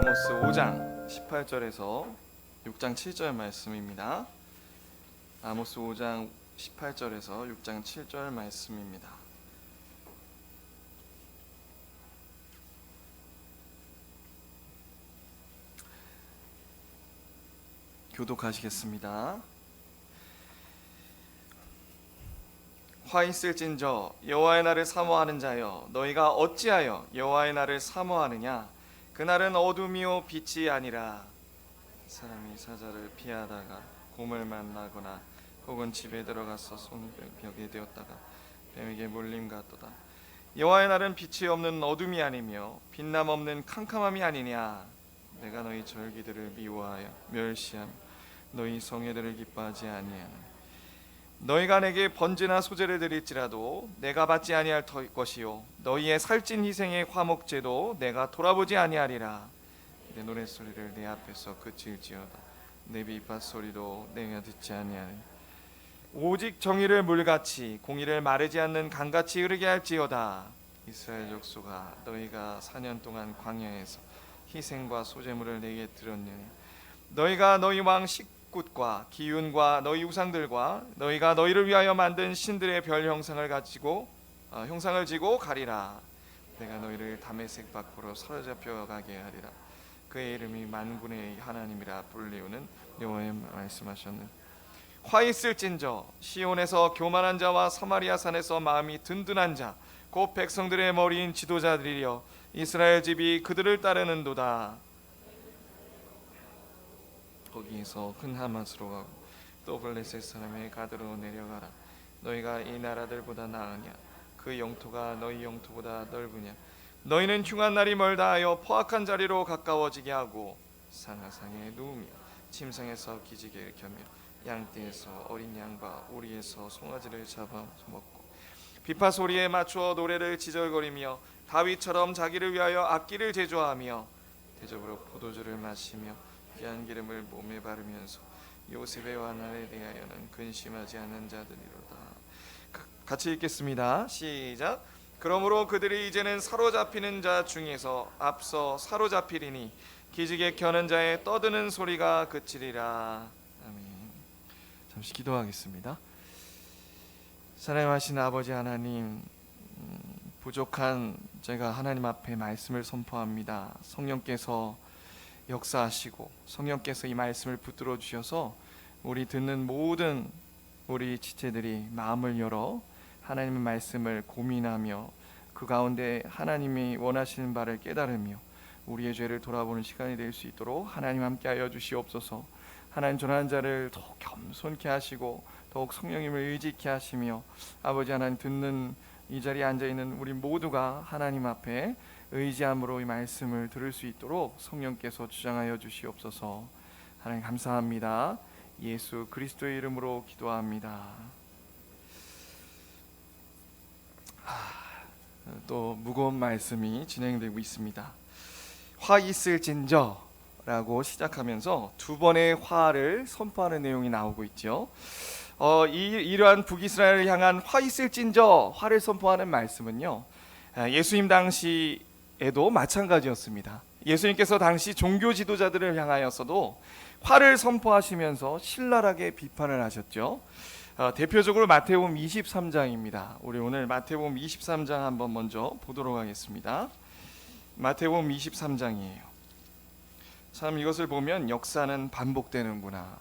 아모스 5장 18절에서 6장 7절 말씀입니다. 아모스 5장 18절에서 6장 7절 말씀입니다. 교독하시겠습니다. 화 있을진저 여호와의 날을 사모하는 자여, 너희가 어찌하여 여호와의 날을 사모하느냐? 그날은 어둠이요 빛이 아니라 사람이 사자를 피하다가 곰을 만나거나 혹은 집에 들어가서 손을 벽에 대었다가 뱀에게 몰림 같도다. 여호와의 날은 빛이 없는 어둠이 아니며 빛남 없는 캄캄함이 아니냐? 내가 너희 절기들을 미워하여 멸시하며 너희 성회들을 기뻐하지 아니하니, 너희가 내게 번제나 소제를 드릴지라도 내가 받지 아니할 것이요 너희의 살찐 희생의 화목제도 내가 돌아보지 아니하리라. 내 노랫소리를 내 앞에서 그칠지어다. 내 비파 소리도 내가 듣지 아니하리. 오직 정의를 물같이 공의를 마르지 않는 강같이 흐르게 할지어다. 이스라엘 족속아, 너희가 4년 동안 광야에서 희생과 소제물을 내게 드렸느니, 너희가 너희 왕 굿과 기운과 너희 우상들과 너희가 너희를 위하여 만든 신들의 별 형상을 지고 가리라. 내가 너희를 다메섹 밖으로 사로잡혀 가게 하리라. 그의 이름이 만군의 하나님이라 불리우는 여호와의 말씀하셨는. 화 있을진저 시온에서 교만한 자와 사마리아 산에서 마음이 든든한 자, 곧 백성들의 머리인 지도자들이여, 이스라엘 집이 그들을 따르는도다. 거기에서 큰 하맛으로 가고 또 블레셋 사람의 가드로 내려가라. 너희가 이 나라들보다 나으냐? 그 영토가 너희 영토보다 넓으냐? 너희는 흉한 날이 멀다 하여 포악한 자리로 가까워지게 하고 상하상에 누우며 침상에서 기지개를 켜며 양떼에서 어린 양과 오리에서 송아지를 잡아 먹고 비파 소리에 맞추어 노래를 지절거리며 다윗처럼 자기를 위하여 악기를 제조하며 대접으로 포도주를 마시며 귀한 기름을 몸에 바르면서 요셉의 환난에 대하여는 근심하지 않는 자들이로다. 같이 읽겠습니다. 시작. 그러므로 그들이 이제는 사로잡히는 자 중에서 앞서 사로잡히리니 기지개 켜는 자의 떠드는 소리가 그치리라. 아멘. 잠시 기도하겠습니다. 사랑하신 아버지 하나님, 부족한 제가 하나님 앞에 말씀을 선포합니다. 성령께서 역사하시고 성령께서 이 말씀을 붙들어 주셔서 우리 듣는 모든 우리 지체들이 마음을 열어 하나님의 말씀을 고민하며 그 가운데 하나님이 원하시는 바를 깨달으며 우리의 죄를 돌아보는 시간이 될 수 있도록 하나님 함께하여 주시옵소서. 하나님, 전하는 자를 더욱 겸손케 하시고 더욱 성령님을 의지케 하시며 아버지 하나님, 듣는 이 자리에 앉아있는 우리 모두가 하나님 앞에 의지함으로 이 말씀을 들을 수 있도록 성령께서 주장하여 주시옵소서. 하나님 감사합니다. 예수 그리스도의 이름으로 기도합니다. 또 무거운 말씀이 진행되고 있습니다. 화 있을진저 라고 시작하면서 두 번의 화를 선포하는 내용이 나오고 있죠. 이러한 북이스라엘을 향한 화 있을진저 화를 선포하는 말씀은요, 예수님 당시에도 마찬가지였습니다. 예수님께서 당시 종교 지도자들을 향하여서도 화를 선포하시면서 신랄하게 비판을 하셨죠. 대표적으로 마태복음 23장입니다. 우리 오늘 마태복음 23장 한번 먼저 보도록 하겠습니다. 마태복음 23장이에요. 참 이것을 보면 역사는 반복되는구나,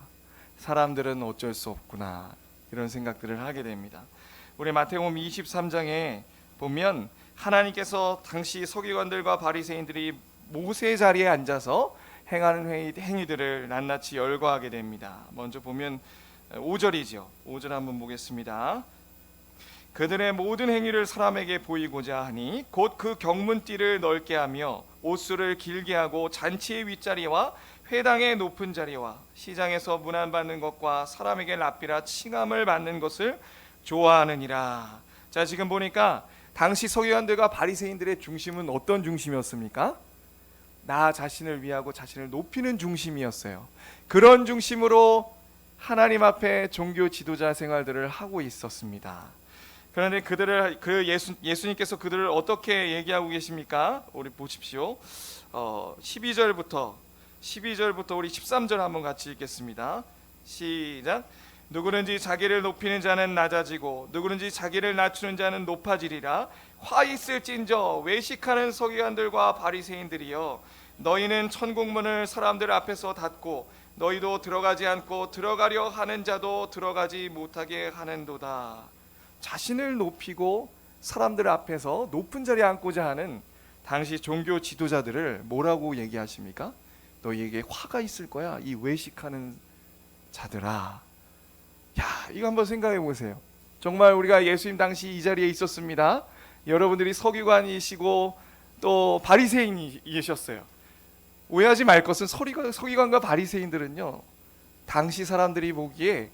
사람들은 어쩔 수 없구나, 이런 생각들을 하게 됩니다. 우리 마태복음 23장에 보면 하나님께서 당시 서기관들과 바리새인들이 모세 자리에 앉아서 행하는 행위들을 낱낱이 열거하게 됩니다. 먼저 보면 5절이죠. 5절 한번 보겠습니다. 그들의 모든 행위를 사람에게 보이고자 하니 곧 그 경문띠를 넓게 하며 옷수를 길게 하고 잔치의 윗자리와 회당의 높은 자리와 시장에서 문안받는 것과 사람에게 랍비라 칭함을 받는 것을 좋아하느니라. 자, 지금 보니까 당시 서기관들과 바리새인들의 중심은 어떤 중심이었습니까? 나 자신을 위하고 자신을 높이는 중심이었어요. 그런 중심으로 하나님 앞에 종교 지도자 생활들을 하고 있었습니다. 그런데 예수님께서 그들을 어떻게 얘기하고 계십니까? 우리 보십시오. 12절부터 우리 13절 한번 같이 읽겠습니다. 시작. 누구든지 자기를 높이는 자는 낮아지고 누구든지 자기를 낮추는 자는 높아지리라. 화 있을진저 외식하는 서기관들과 바리새인들이여, 너희는 천국문을 사람들 앞에서 닫고 너희도 들어가지 않고 들어가려 하는 자도 들어가지 못하게 하는도다. 자신을 높이고 사람들 앞에서 높은 자리에 앉고자 하는 당시 종교 지도자들을 뭐라고 얘기하십니까? 너희에게 화가 있을 거야, 이 외식하는 자들아. 야, 이거 한번 생각해 보세요. 정말 우리가 예수님 당시 이 자리에 있었습니다. 여러분들이 서기관이시고 또 바리새인이셨어요. 오해하지 말 것은 서기관과 바리새인들은요, 당시 사람들이 보기에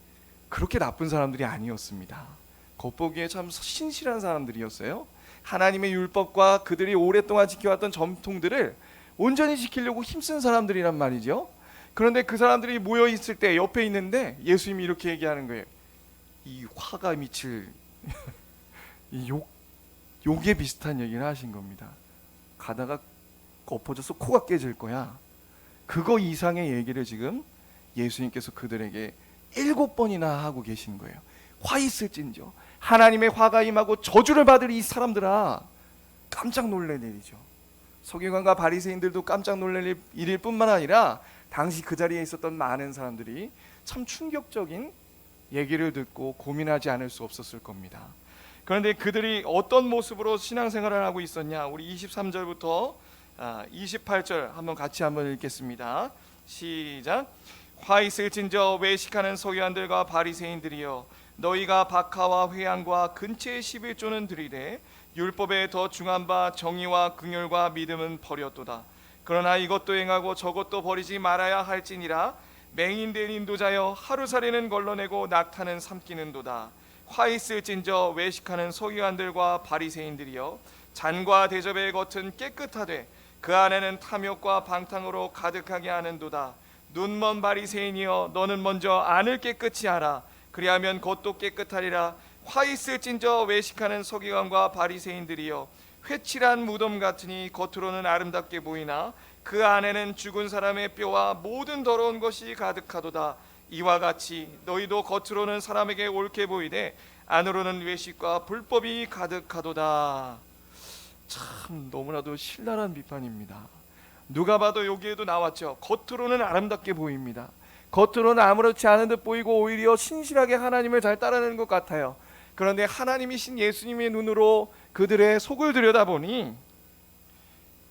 그렇게 나쁜 사람들이 아니었습니다. 겉보기에 참 신실한 사람들이었어요. 하나님의 율법과 그들이 오랫동안 지켜왔던 전통들을 온전히 지키려고 힘쓴 사람들이란 말이죠. 그런데 그 사람들이 모여 있을 때 옆에 있는데 예수님이 이렇게 얘기하는 거예요. 이 화가 미칠 이 욕에 비슷한 얘기를 하신 겁니다. 가다가 엎어져서 코가 깨질 거야. 그거 이상의 얘기를 지금 예수님께서 그들에게 7번이나 하고 계신 거예요. 화 있을진저, 하나님의 화가 임하고 저주를 받을 이 사람들아, 깜짝 놀랄 일이죠. 서기관과 바리새인들도 깜짝 놀랄 일일 뿐만 아니라 당시 그 자리에 있었던 많은 사람들이 참 충격적인 얘기를 듣고 고민하지 않을 수 없었을 겁니다. 그런데 그들이 어떤 모습으로 신앙생활을 하고 있었냐? 우리 23절부터 28절 한번 같이 한번 읽겠습니다. 시작. 화 있을진저 외식하는 서기관들과 바리새인들이여, 너희가 박하와 회향과 근처의 11조는 드리되 율법에 더 중한 바 정의와 긍휼과 믿음은 버렸도다. 그러나 이것도 행하고 저것도 버리지 말아야 할지니라. 맹인된 인도자여, 하루살이는 걸러내고 낙타는 삼키는도다. 화 있을진저 외식하는 서기관들과 바리새인들이여, 잔과 대접의 겉은 깨끗하되 그 안에는 탐욕과 방탕으로 가득하게 하는도다. 눈먼 바리새인이여, 너는 먼저 안을 깨끗이 하라. 그리하면 겉도 깨끗하리라. 화 있을진저 외식하는 서기관과 바리새인들이여, 회칠한 무덤 같으니 겉으로는 아름답게 보이나 그 안에는 죽은 사람의 뼈와 모든 더러운 것이 가득하도다. 이와 같이 너희도 겉으로는 사람에게 옳게 보이되 안으로는 외식과 불법이 가득하도다. 참 너무나도 신랄한 비판입니다. 누가 봐도 여기에도 나왔죠. 겉으로는 아름답게 보입니다. 겉으로는 아무렇지 않은 듯 보이고 오히려 신실하게 하나님을 잘 따르는 것 같아요. 그런데 하나님이신 예수님의 눈으로 그들의 속을 들여다보니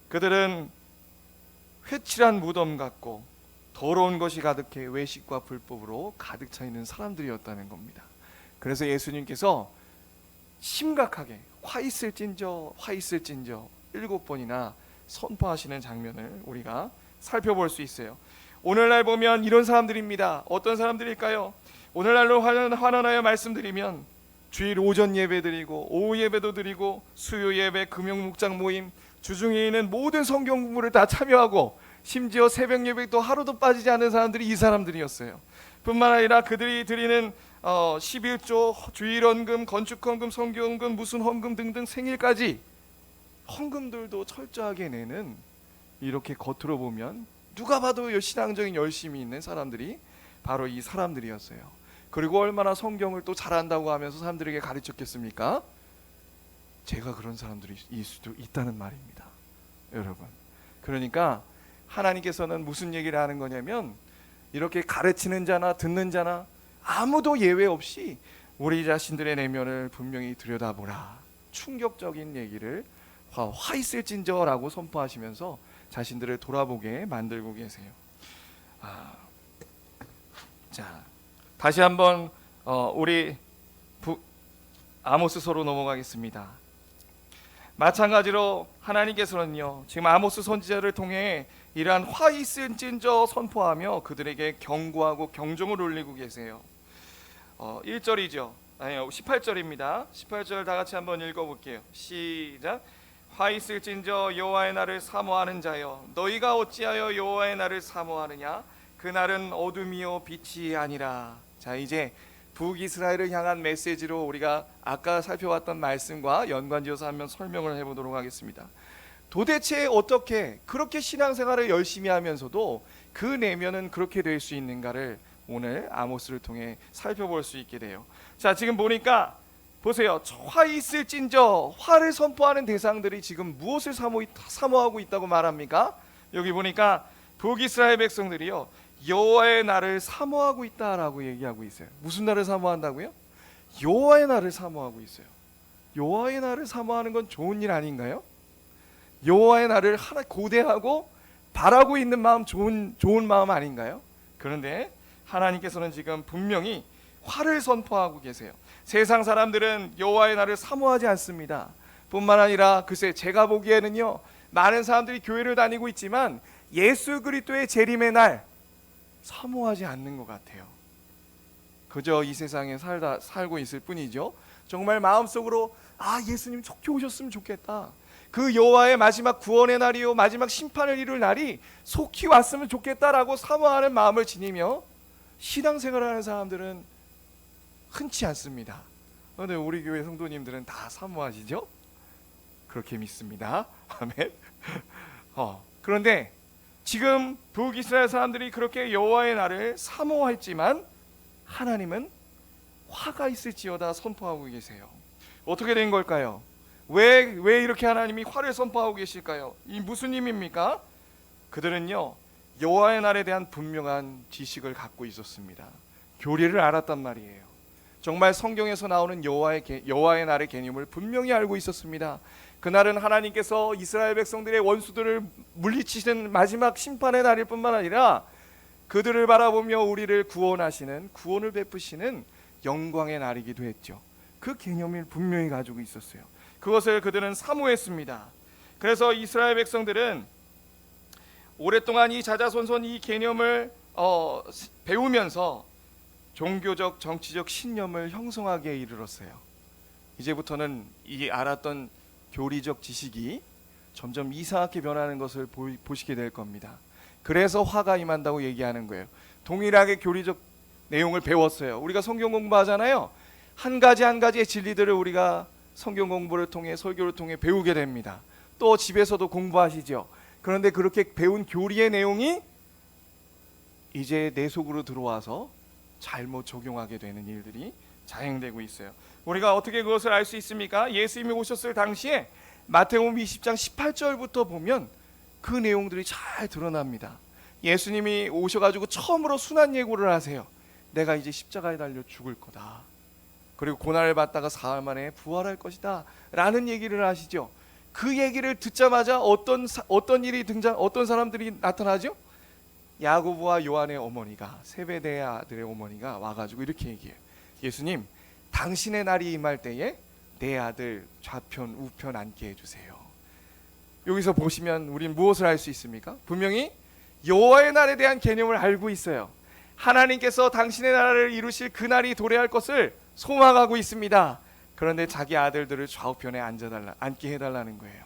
그들은 회칠한 무덤 같고 더러운 것이 가득해 외식과 불법으로 가득 차 있는 사람들이었다는 겁니다. 그래서 예수님께서 심각하게 화 있을진저 7번이나 선포하시는 장면을 우리가 살펴볼 수 있어요. 오늘날 보면 이런 사람들입니다. 어떤 사람들일까요? 오늘날로 환원하여 말씀드리면 주일 오전 예배 드리고 오후 예배도 드리고 수요 예배, 금요 묵상 모임, 주중에 있는 모든 성경 공부를 다 참여하고 심지어 새벽 예배도 하루도 빠지지 않는 사람들이 이 사람들이었어요. 뿐만 아니라 그들이 드리는 11조, 주일 헌금, 건축 헌금, 성교 헌금, 무슨 헌금 등등 생일까지 헌금들도 철저하게 내는, 이렇게 겉으로 보면 누가 봐도 신앙적인 열심이 있는 사람들이 바로 이 사람들이었어요. 그리고 얼마나 성경을 또 잘한다고 하면서 사람들에게 가르쳤겠습니까? 제가 그런 사람들이 있을 수도 있다는 말입니다, 여러분. 그러니까 하나님께서는 무슨 얘기를 하는 거냐면, 이렇게 가르치는 자나 듣는 자나 아무도 예외 없이 우리 자신들의 내면을 분명히 들여다보라, 충격적인 얘기를 화 있을진저라고 선포하시면서 자신들을 돌아보게 만들고 계세요. 자, 다시 한번 우리 아모스서로 넘어가겠습니다. 마찬가지로 하나님께서는요, 지금 아모스 선지자를 통해 이러한 화 있을진저 선포하며 그들에게 경고하고 경종을 울리고 계세요. 1절이죠. 아니요, 18절입니다. 18절 다 같이 한번 읽어볼게요. 시작. 화 있을진저 여호와의 날을 사모하는 자여, 너희가 어찌하여 여호와의 날을 사모하느냐? 그 날은 어둠이요 빛이 아니라. 자, 이제 북이스라엘을 향한 메시지로 우리가 아까 살펴봤던 말씀과 연관지어서 한번 설명을 해보도록 하겠습니다. 도대체 어떻게 그렇게 신앙생활을 열심히 하면서도 그 내면은 그렇게 될 수 있는가를 오늘 아모스를 통해 살펴볼 수 있게 돼요. 자, 지금 보니까 보세요. 화 있을진저, 화를 선포하는 대상들이 지금 무엇을 사모하고 있다고 말합니까? 여기 보니까 북이스라엘 백성들이요, 여호와의 날을 사모하고 있다라고 얘기하고 있어요. 무슨 날을 사모한다고요? 여호와의 날을 사모하고 있어요. 여호와의 날을 사모하는 건 좋은 일 아닌가요? 여호와의 날을 하나 고대하고 바라고 있는 마음, 좋은 마음 아닌가요? 그런데 하나님께서는 지금 분명히 화를 선포하고 계세요. 세상 사람들은 여호와의 날을 사모하지 않습니다. 뿐만 아니라 글쎄 제가 보기에는요, 많은 사람들이 교회를 다니고 있지만 예수 그리스도의 재림의 날 사모하지 않는 것 같아요. 그저 이 세상에 살고 있을 뿐이죠. 정말 마음속으로 예수님 좋게 오셨으면 좋겠다, 그 여호와의 마지막 구원의 날이요, 마지막 심판을 이룰 날이 속히 왔으면 좋겠다라고 사모하는 마음을 지니며 신앙생활을 하는 사람들은 흔치 않습니다. 그런데 우리 교회 성도님들은 다 사모하시죠? 그렇게 믿습니다. 아멘. 그런데 지금 북이스라엘 사람들이 그렇게 여호와의 날을 사모했지만 하나님은 화가 있을지어다 선포하고 계세요. 어떻게 된 걸까요? 왜 이렇게 하나님이 화를 선포하고 계실까요? 이 무슨 의미입니까? 그들은요, 여호와의 날에 대한 분명한 지식을 갖고 있었습니다. 교리를 알았단 말이에요. 정말 성경에서 나오는 여호와의 날의 개념을 분명히 알고 있었습니다. 그날은 하나님께서 이스라엘 백성들의 원수들을 물리치시는 마지막 심판의 날일 뿐만 아니라 그들을 바라보며 우리를 구원을 베푸시는 영광의 날이기도 했죠. 그 개념을 분명히 가지고 있었어요. 그것을 그들은 사모했습니다. 그래서 이스라엘 백성들은 오랫동안 이 자자손손 이 개념을 배우면서 종교적 정치적 신념을 형성하기에 이르렀어요. 이제부터는 이 알았던 교리적 지식이 점점 이상하게 변하는 것을 보시게 될 겁니다. 그래서 화가 임한다고 얘기하는 거예요. 동일하게 교리적 내용을 배웠어요. 우리가 성경 공부하잖아요. 한 가지의 진리들을 우리가 성경 공부를 통해, 설교를 통해 배우게 됩니다. 또 집에서도 공부하시죠. 그런데 그렇게 배운 교리의 내용이 이제 내 속으로 들어와서 잘못 적용하게 되는 일들이 자행되고 있어요. 우리가 어떻게 그것을 알 수 있습니까? 예수님이 오셨을 당시에 마태복음 20장 18절부터 보면 그 내용들이 잘 드러납니다. 예수님이 오셔가지고 처음으로 순환 예고를 하세요. 내가 이제 십자가에 달려 죽을 거다. 그리고 고난을 받다가 사흘 만에 부활할 것이다 라는 얘기를 하시죠. 그 얘기를 듣자마자 어떤 사람들이 나타나죠? 야고보와 요한의 어머니가, 세베대의 아들의 어머니가 와가지고 이렇게 얘기해요. 예수님, 당신의 날이 임할 때에 내 아들 좌편 우편 앉게 해주세요. 여기서 보시면 우린 무엇을 알 수 있습니까? 분명히 여호와의 날에 대한 개념을 알고 있어요. 하나님께서 당신의 나라를 이루실 그 날이 도래할 것을 소망하고 있습니다. 그런데 자기 아들들을 좌우편에 앉게 해달라는 거예요.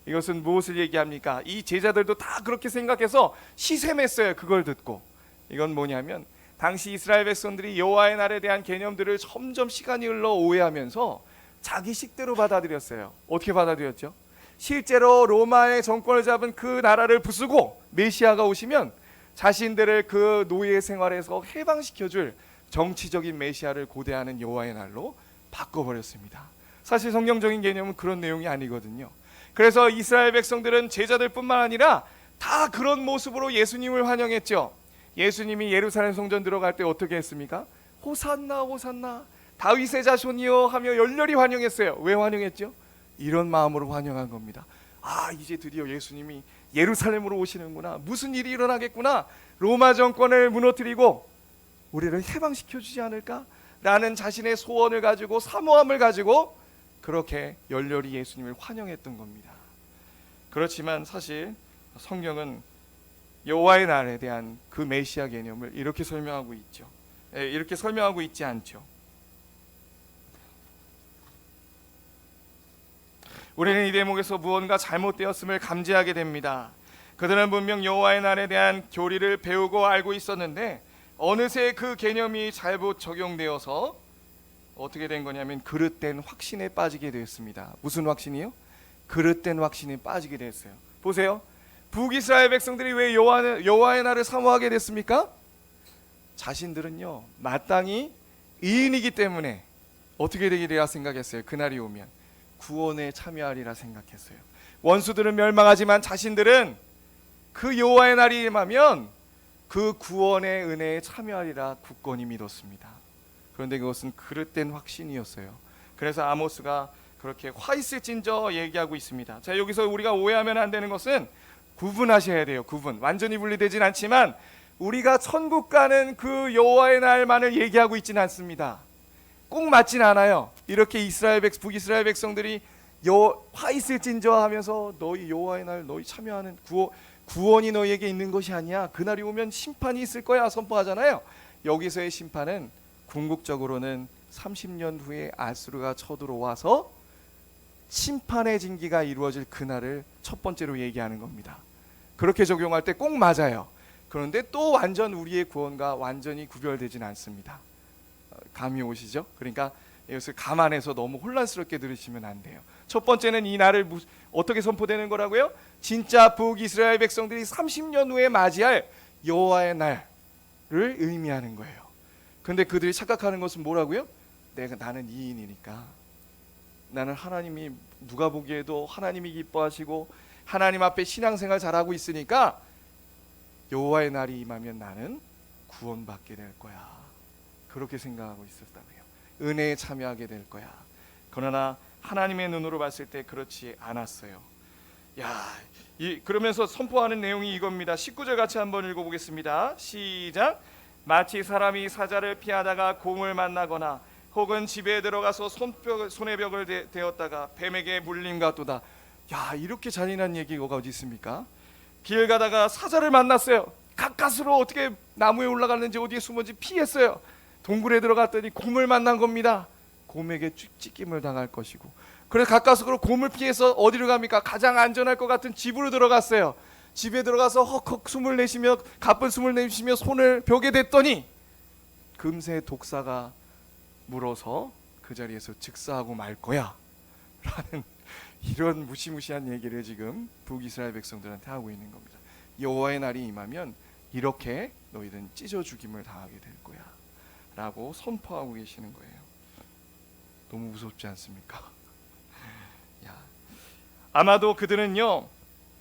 이것은 무엇을 얘기합니까? 이 제자들도 다 그렇게 생각해서 시샘했어요. 그걸 듣고. 이건 뭐냐면 당시 이스라엘 백성들이 여호와의 날에 대한 개념들을 점점 시간이 흘러 오해하면서 자기 식대로 받아들였어요. 어떻게 받아들였죠? 실제로 로마의 정권을 잡은 그 나라를 부수고 메시아가 오시면 자신들을 그 노예 생활에서 해방시켜줄 정치적인 메시아를 고대하는 여호와의 날로 바꿔버렸습니다. 사실 성경적인 개념은 그런 내용이 아니거든요. 그래서 이스라엘 백성들은 제자들뿐만 아니라 다 그런 모습으로 예수님을 환영했죠. 예수님이 예루살렘 성전 들어갈 때 어떻게 했습니까? 호산나 호산나 다윗의 자손이여 하며 열렬히 환영했어요. 왜 환영했죠? 이런 마음으로 환영한 겁니다. 이제 드디어 예수님이 예루살렘으로 오시는구나. 무슨 일이 일어나겠구나. 로마 정권을 무너뜨리고 우리를 해방시켜 주지 않을까? 라는 자신의 소원을 가지고, 사모함을 가지고 그렇게 열렬히 예수님을 환영했던 겁니다. 그렇지만 사실 성경은 여호와의 날에 대한 그 메시아 개념을 이렇게 설명하고 있죠. 이렇게 설명하고 있지 않죠. 우리는 이 대목에서 무언가 잘못되었음을 감지하게 됩니다. 그들은 분명 여호와의 날에 대한 교리를 배우고 알고 있었는데 어느새 그 개념이 잘못 적용되어서 어떻게 된 거냐면 그릇된 확신에 빠지게 되었습니다. 무슨 확신이요? 그릇된 확신에 빠지게 됐어요. 보세요. 북이스라엘 백성들이 왜 여호와의 날을 사모하게 됐습니까? 자신들은요 마땅히 의인이기 때문에 어떻게 되리라 생각했어요. 그날이 오면 구원에 참여하리라 생각했어요. 원수들은 멸망하지만 자신들은 그 여호와의 날이 임하면 그 구원의 은혜에 참여하리라 굳건히 믿었습니다. 그런데 그것은 그릇된 확신이었어요. 그래서 아모스가 그렇게 화 있을진저 얘기하고 있습니다. 자, 여기서 우리가 오해하면 안 되는 것은 구분하셔야 돼요. 구분. 완전히 분리되진 않지만 우리가 천국 가는 그 여호와의 날만을 얘기하고 있지는 않습니다. 꼭 맞진 않아요. 이렇게 북이스라엘 백성들이 화 있을진저 하면서 너희 여호와의 날 너희 참여하는 구원이 너희에게 있는 것이 아니야. 그날이 오면 심판이 있을 거야 선포하잖아요. 여기서의 심판은 궁극적으로는 30년 후에 아수르가 쳐들어와서 심판의 징계가 이루어질 그날을 첫 번째로 얘기하는 겁니다. 그렇게 적용할 때 꼭 맞아요. 그런데 또 완전 우리의 구원과 완전히 구별되진 않습니다. 감이 오시죠? 그러니까 이것을 감안해서 너무 혼란스럽게 들으시면 안 돼요. 첫 번째는 이 날을 어떻게 선포되는 거라고요? 진짜 북이스라엘 백성들이 30년 후에 맞이할 여호와의 날을 의미하는 거예요. 근데 그들이 착각하는 것은 뭐라고요? 나는 이인이니까, 나는 하나님이 누가 보기에도 하나님이 기뻐하시고 하나님 앞에 신앙생활 잘하고 있으니까 여호와의 날이 임하면 나는 구원받게 될 거야. 그렇게 생각하고 있었다고요. 은혜에 참여하게 될 거야. 그러나 하나님의 눈으로 봤을 때 그렇지 않았어요. 그러면서 선포하는 내용이 이겁니다. 19절 같이 한번 읽어보겠습니다. 시작. 마치 사람이 사자를 피하다가 곰을 만나거나 혹은 집에 들어가서 손에 벽을 대었다가 뱀에게 물림 같도다. 이렇게 잔인한 얘기가 어디 있습니까? 길 가다가 사자를 만났어요. 가까스로 어떻게 나무에 올라갔는지 어디에 숨었는지 피했어요. 동굴에 들어갔더니 곰을 만난 겁니다. 곰에게 찢김을 당할 것이고, 그래서 가까스로 곰을 피해서 어디로 갑니까? 가장 안전할 것 같은 집으로 들어갔어요. 집에 들어가서 헉헉 숨을 내쉬며 가쁜 숨을 내쉬며 손을 벽에 댔더니 금세 독사가 물어서 그 자리에서 즉사하고 말 거야 라는 이런 무시무시한 얘기를 지금 북이스라엘 백성들한테 하고 있는 겁니다. 여호와의 날이 임하면 이렇게 너희들은 찢어 죽임을 당하게 될 거야 라고 선포하고 계시는 거예요. 너무 무섭지 않습니까? 아마도 그들은요,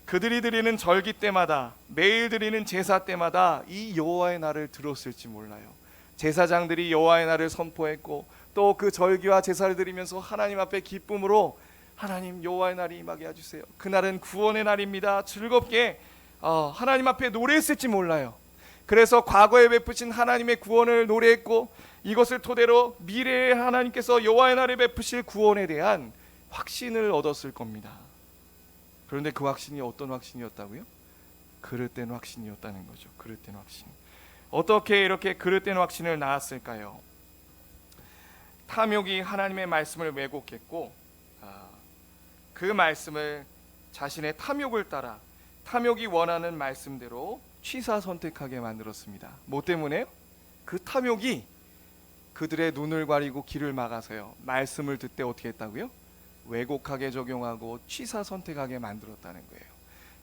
그들이 드리는 절기 때마다, 매일 드리는 제사 때마다 이 여호와의 날을 들었을지 몰라요. 제사장들이 여호와의 날을 선포했고 또 그 절기와 제사를 드리면서 하나님 앞에 기쁨으로 하나님 여호와의 날이 임하게 해주세요. 그날은 구원의 날입니다. 즐겁게 하나님 앞에 노래했을지 몰라요. 그래서 과거에 베푸신 하나님의 구원을 노래했고 이것을 토대로 미래에 하나님께서 여호와의 날에 베푸실 구원에 대한 확신을 얻었을 겁니다. 그런데 그 확신이 어떤 확신이었다고요? 그릇된 확신이었다는 거죠. 그릇된 확신. 어떻게 이렇게 그릇된 확신을 낳았을까요? 탐욕이 하나님의 말씀을 왜곡했고 그 말씀을 자신의 탐욕을 따라 탐욕이 원하는 말씀대로 취사 선택하게 만들었습니다. 뭐 때문에요? 그 탐욕이 그들의 눈을 가리고 귀를 막아서요, 말씀을 듣되 어떻게 했다고요? 왜곡하게 적용하고 취사 선택하게 만들었다는 거예요.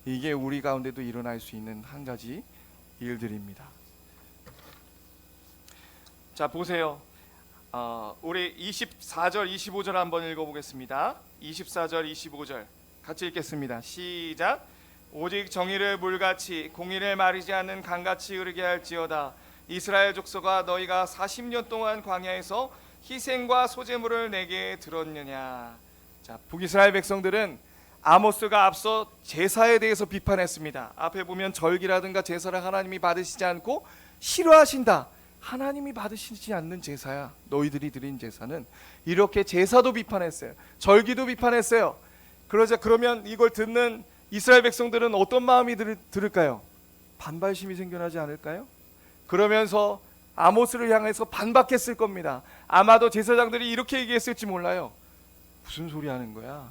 이게 우리 가운데도 일어날 수 있는 한 가지 일들입니다. 자, 보세요. 우리 24절 25절 한번 읽어보겠습니다. 24절 25절 같이 읽겠습니다. 시작. 오직 정의를 물같이 공의를 마르지 않는 강같이 흐르게 할지어다. 이스라엘 족속아, 너희가 40년 동안 광야에서 희생과 소제물을 내게 들었느냐. 자, 북이스라엘 백성들은 아모스가 앞서 제사에 대해서 비판했습니다. 앞에 보면 절기라든가 제사를 하나님이 받으시지 않고 싫어하신다. 하나님이 받으시지 않는 제사야. 너희들이 드린 제사는. 이렇게 제사도 비판했어요. 절기도 비판했어요. 그러면 이걸 듣는 이스라엘 백성들은 어떤 마음이 들을까요? 반발심이 생겨나지 않을까요? 그러면서 아모스를 향해서 반박했을 겁니다. 아마도 제사장들이 이렇게 얘기했을지 몰라요. 무슨 소리 하는 거야?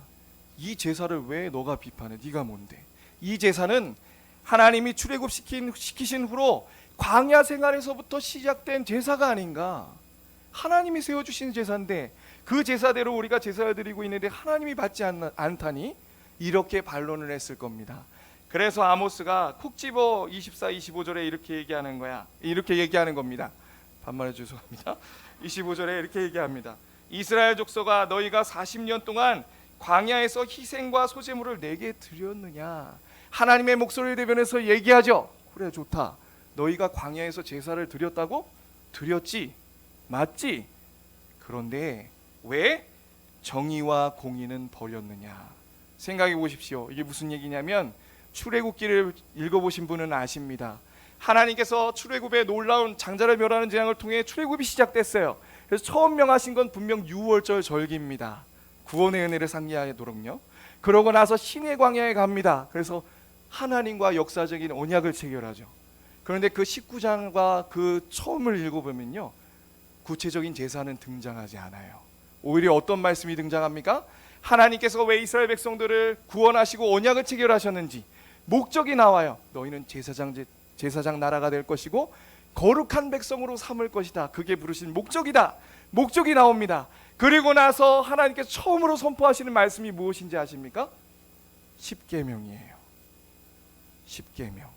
이 제사를 왜 너가 비판해? 네가 뭔데? 이 제사는 하나님이 출애굽시키신 후로 광야 생활에서부터 시작된 제사가 아닌가. 하나님이 세워주신 제사인데 그 제사대로 우리가 제사를 드리고 있는데 하나님이 받지 않다니, 이렇게 반론을 했을 겁니다. 그래서 아모스가 콕 집어 24, 25절에 이렇게 얘기하는 거야. 이렇게 얘기하는 겁니다. 반말해 죄송합니다. 25절에 이렇게 얘기합니다. 이스라엘 족속아, 너희가 40년 동안 광야에서 희생과 소제물을 내게 드렸느냐. 하나님의 목소리를 대변해서 얘기하죠. 그래, 좋다. 너희가 광야에서 제사를 드렸다고? 드렸지, 맞지? 그런데 왜 정의와 공의는 버렸느냐. 생각해 보십시오. 이게 무슨 얘기냐면, 출애굽기를 읽어보신 분은 아십니다. 하나님께서 출애굽의 놀라운 장자를 멸하는 재앙을 통해 출애굽이 시작됐어요. 그래서 처음 명하신 건 분명 유월절 절기입니다. 구원의 은혜를 상기하도록요. 그러고 나서 신의 광야에 갑니다. 그래서 하나님과 역사적인 언약을 체결하죠. 그런데 그 19장과 그 처음을 읽어보면요, 구체적인 제사는 등장하지 않아요. 오히려 어떤 말씀이 등장합니까? 하나님께서 왜 이스라엘 백성들을 구원하시고 언약을 체결하셨는지 목적이 나와요. 너희는 제사장 나라가 될 것이고 거룩한 백성으로 삼을 것이다. 그게 부르신 목적이다. 목적이 나옵니다. 그리고 나서 하나님께서 처음으로 선포하시는 말씀이 무엇인지 아십니까? 십계명이에요. 십계명.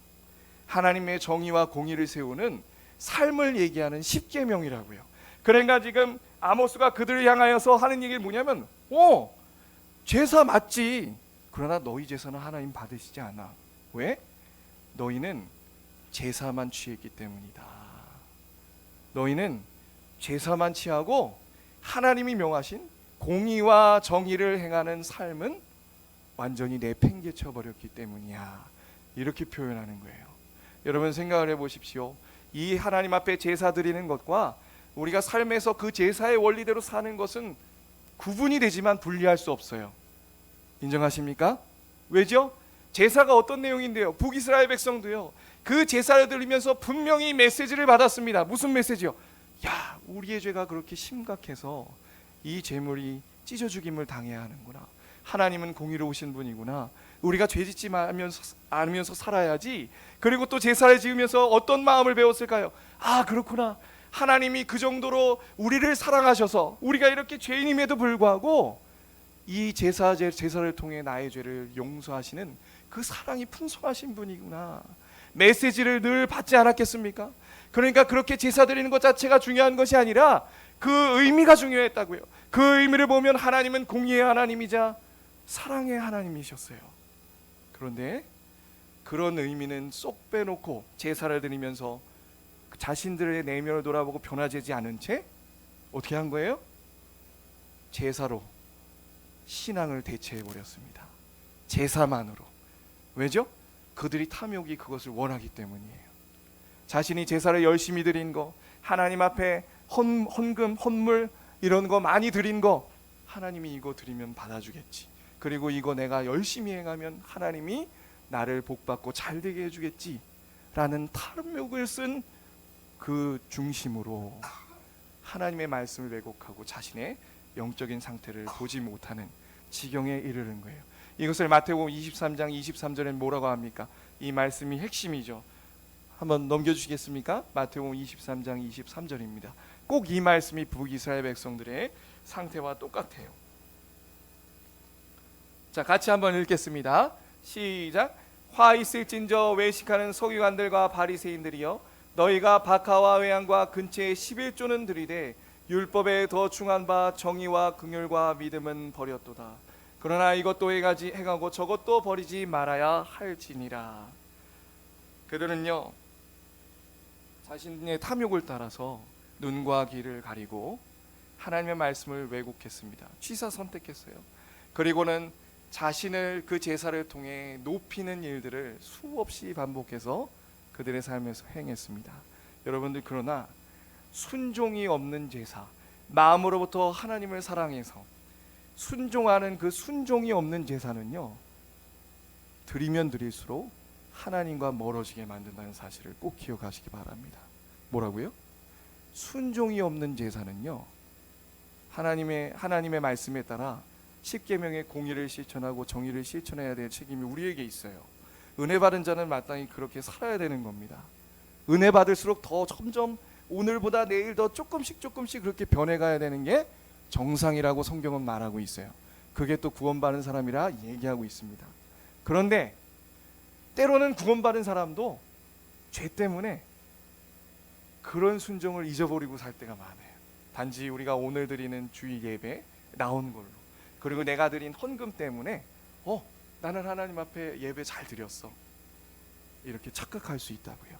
하나님의 정의와 공의를 세우는 삶을 얘기하는 십계명이라고요. 그러니까 지금 아모스가 그들을 향하여서 하는 얘기가 뭐냐면, 제사 맞지. 그러나 너희 제사는 하나님 받으시지 않아. 왜? 너희는 제사만 취했기 때문이다. 너희는 제사만 취하고 하나님이 명하신 공의와 정의를 행하는 삶은 완전히 내팽개쳐 버렸기 때문이야. 이렇게 표현하는 거예요. 여러분 생각을 해보십시오. 이 하나님 앞에 제사 드리는 것과 우리가 삶에서 그 제사의 원리대로 사는 것은 구분이 되지만 분리할 수 없어요. 인정하십니까? 왜죠? 제사가 어떤 내용인데요? 북이스라엘 백성도요, 그 제사를 드리면서 분명히 메시지를 받았습니다. 무슨 메시지요? 야, 우리의 죄가 그렇게 심각해서 이 제물이 찢어 죽임을 당해야 하는구나. 하나님은 공의로우신 분이구나. 우리가 죄짓지 않으면서 살아야지. 그리고 또 제사를 지으면서 어떤 마음을 배웠을까요? 아, 그렇구나. 하나님이 그 정도로 우리를 사랑하셔서 우리가 이렇게 죄인임에도 불구하고 이 제사를 통해 나의 죄를 용서하시는 그 사랑이 풍성하신 분이구나. 메시지를 늘 받지 않았겠습니까? 그러니까 그렇게 제사 드리는 것 자체가 중요한 것이 아니라 그 의미가 중요했다고요. 그 의미를 보면 하나님은 공의의 하나님이자 사랑의 하나님이셨어요. 그런데 그런 의미는 쏙 빼놓고 제사를 드리면서 자신들의 내면을 돌아보고 변화되지 않은 채 어떻게 한 거예요? 제사로 신앙을 대체해버렸습니다. 제사만으로. 왜죠? 그들이 탐욕이 그것을 원하기 때문이에요. 자신이 제사를 열심히 드린 거, 하나님 앞에 헌금, 헌물 이런 거 많이 드린 거, 하나님이 이거 드리면 받아주겠지. 그리고 이거 내가 열심히 행하면 하나님이 나를 복받고 잘되게 해주겠지 라는 탐욕을 쓴 그 중심으로 하나님의 말씀을 왜곡하고 자신의 영적인 상태를 보지 못하는 지경에 이르는 거예요. 이것을 마태복음 23장 23절에 뭐라고 합니까? 이 말씀이 핵심이죠. 한번 넘겨주시겠습니까? 마태복음 23장 23절입니다. 꼭 이 말씀이 북이스라엘 백성들의 상태와 똑같아요. 자, 같이 한번 읽겠습니다. 시작. 화 있을진저 외식하는 서기관들과 바리새인들이여, 너희가 박하와 외양과 근처에 11조는 들이되 율법에 더 중한 바 정의와 긍휼과 믿음은 버렸도다. 그러나 이것도 행하고 저것도 버리지 말아야 할지니라. 그들은요, 자신의 탐욕을 따라서 눈과 귀를 가리고 하나님의 말씀을 왜곡했습니다. 취사 선택했어요. 그리고는 자신을 그 제사를 통해 높이는 일들을 수없이 반복해서 그들의 삶에서 행했습니다. 여러분들, 그러나 순종이 없는 제사, 마음으로부터 하나님을 사랑해서 순종하는 그 순종이 없는 제사는요, 드리면 드릴수록 하나님과 멀어지게 만든다는 사실을 꼭 기억하시기 바랍니다. 뭐라고요? 순종이 없는 제사는요, 하나님의 말씀에 따라 십계명의 공의를 실천하고 정의를 실천해야 될 책임이 우리에게 있어요. 은혜 받은 자는 마땅히 그렇게 살아야 되는 겁니다. 은혜 받을수록 더 점점 오늘보다 내일 더 조금씩 그렇게 변해가야 되는 게 정상이라고 성경은 말하고 있어요. 그게 또 구원받은 사람이라 얘기하고 있습니다. 그런데 때로는 구원받은 사람도 죄 때문에 그런 순종을 잊어버리고 살 때가 많아요. 단지 우리가 오늘 드리는 주일 예배 나온 걸로, 그리고 내가 드린 헌금 때문에 나는 하나님 앞에 예배 잘 드렸어, 이렇게 착각할 수 있다고요.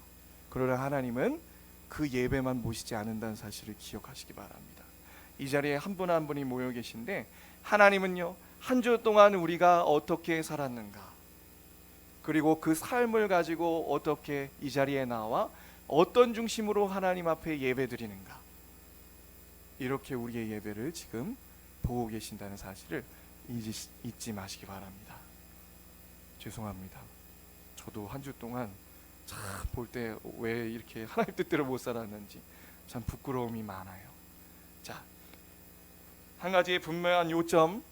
그러나 하나님은 그 예배만 모시지 않는다는 사실을 기억하시기 바랍니다. 이 자리에 한 분 한 분이 모여 계신데, 하나님은요, 한 주 동안 우리가 어떻게 살았는가, 그리고 그 삶을 가지고 어떻게 이 자리에 나와 어떤 중심으로 하나님 앞에 예배 드리는가, 이렇게 우리의 예배를 지금 보고 계신다는 사실을 잊지 마시기 바랍니다. 죄송합니다. 저도 한 주 동안 참 볼 때 왜 이렇게 하나님 뜻대로 못 살았는지 참 부끄러움이 많아요. 자, 한 가지의 분명한 요점,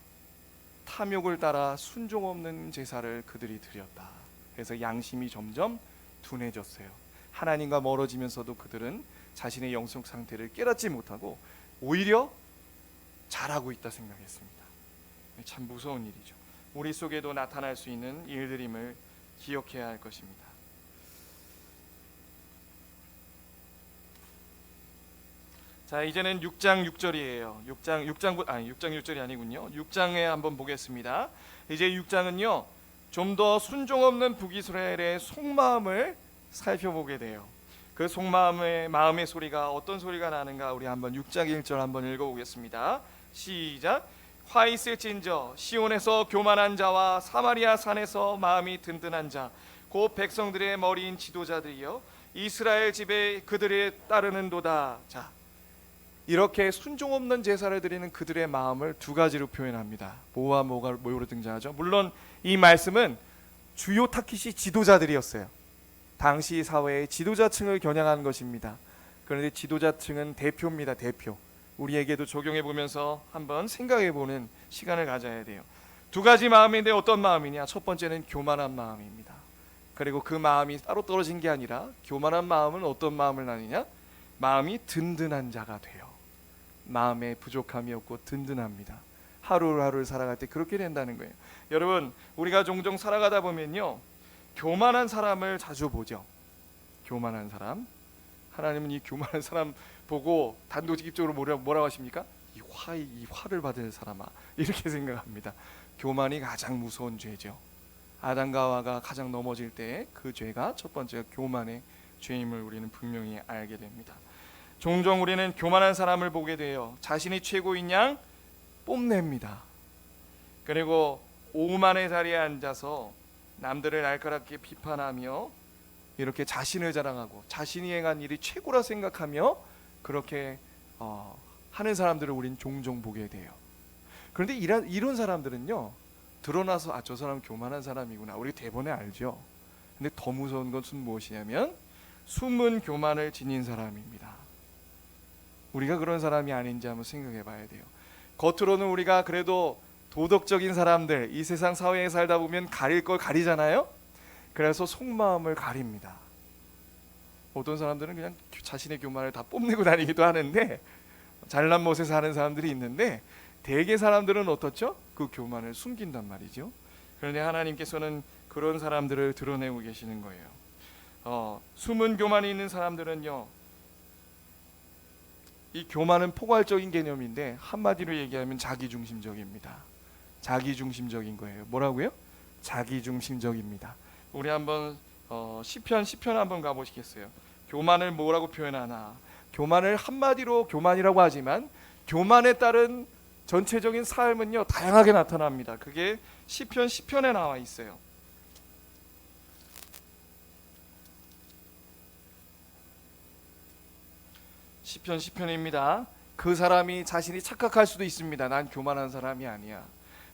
탐욕을 따라 순종 없는 제사를 그들이 드렸다. 그래서 양심이 점점 둔해졌어요. 하나님과 멀어지면서도 그들은 자신의 영성 상태를 깨닫지 못하고 오히려 잘하고 있다 생각했습니다. 참 무서운 일이죠. 우리 속에도 나타날 수 있는 일들임을 기억해야 할 것입니다. 자, 이제는 6장 6절이에요. 6장 6절이 아니군요. 6장에 한번 보겠습니다. 이제 6장은요, 좀 더 순종 없는 북이스라엘의 속마음을 살펴보게 돼요. 그 마음의 소리가 어떤 소리가 나는가, 우리 한번 6장 1절 한번 읽어보겠습니다. 시작. 화 있을진저 시온에서 교만한 자와 사마리아 산에서 마음이 든든한 자, 곧 백성들의 머리인 지도자들이여 이스라엘 집에 그들에 따르는도다. 자, 이렇게 순종 없는 제사를 드리는 그들의 마음을 두 가지로 표현합니다. 뭐와 뭐로 등장하죠? 물론 이 말씀은 주요 타깃이 지도자들이었어요. 당시 사회의 지도자층을 겨냥한 것입니다. 그런데 지도자층은 대표입니다. 대표. 우리에게도 적용해 보면서 한번 생각해 보는 시간을 가져야 돼요. 두 가지 마음인데 어떤 마음이냐? 첫 번째는 교만한 마음입니다. 그리고 그 마음이 따로 떨어진 게 아니라, 교만한 마음은 어떤 마음을 나느냐? 마음이 든든한 자가 돼요. 마음에 부족함이 없고 든든합니다. 하루하루를 살아갈 때 그렇게 된다는 거예요. 여러분, 우리가 종종 살아가다 보면요, 교만한 사람을 자주 보죠. 교만한 사람. 하나님은 이 교만한 사람 보고 단도직입적으로 뭐라고 하십니까? 이 화를 받을 사람아, 이렇게 생각합니다. 교만이 가장 무서운 죄죠. 아담과 하와가 가장 넘어질 때 그 죄가 첫 번째가 교만의 죄임을 우리는 분명히 알게 됩니다. 종종 우리는 교만한 사람을 보게 돼요. 자신이 최고인 양 뽐냅니다. 그리고 오만의 자리에 앉아서 남들을 날카롭게 비판하며 이렇게 자신을 자랑하고 자신이 행한 일이 최고라 생각하며 그렇게 하는 사람들을 우린 종종 보게 돼요. 그런데 이런 사람들은요, 드러나서 저 사람 교만한 사람이구나, 우리 대번에 알죠. 근데 더 무서운 것은 무엇이냐면 숨은 교만을 지닌 사람입니다. 우리가 그런 사람이 아닌지 한번 생각해 봐야 돼요. 겉으로는 우리가 그래도 도덕적인 사람들, 이 세상 사회에 살다 보면 가릴 걸 가리잖아요. 그래서 속마음을 가립니다. 어떤 사람들은 그냥 자신의 교만을 다 뽐내고 다니기도 하는데, 잘난 못에 사는 사람들이 있는데, 대개 사람들은 어떻죠? 그 교만을 숨긴단 말이죠. 그런데 하나님께서는 그런 사람들을 드러내고 계시는 거예요. 숨은 교만이 있는 사람들은요, 이 교만은 포괄적인 개념인데 한마디로 얘기하면 자기중심적입니다. 자기중심적인 거예요. 뭐라고요? 자기중심적입니다. 우리 한번 시편 한번 가보시겠어요? 교만을 뭐라고 표현하나? 교만을 한마디로 교만이라고 하지만 교만에 따른 전체적인 삶은요, 다양하게 나타납니다. 그게 시편에 나와 있어요. 시편입니다. 그 사람이 자신이 착각할 수도 있습니다. 난 교만한 사람이 아니야.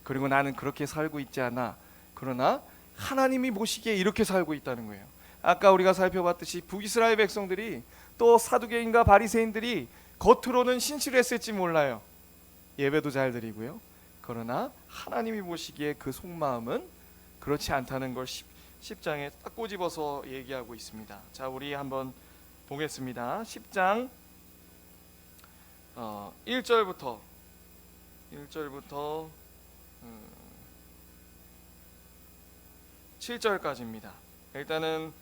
그리고 나는 그렇게 살고 있지 않아. 그러나 하나님이 보시기에 이렇게 살고 있다는 거예요. 아까 우리가 살펴봤듯이 북이스라엘 백성들이, 또 사두개인과 바리새인들이 겉으로는 신실했을지 몰라요. 예배도 잘 드리고요. 그러나 하나님이 보시기에 그 속마음은 그렇지 않다는 걸 10장에 딱 꼬집어서 얘기하고 있습니다. 자, 우리 한번 보겠습니다. 10장 1절부터 7절까지입니다. 일단은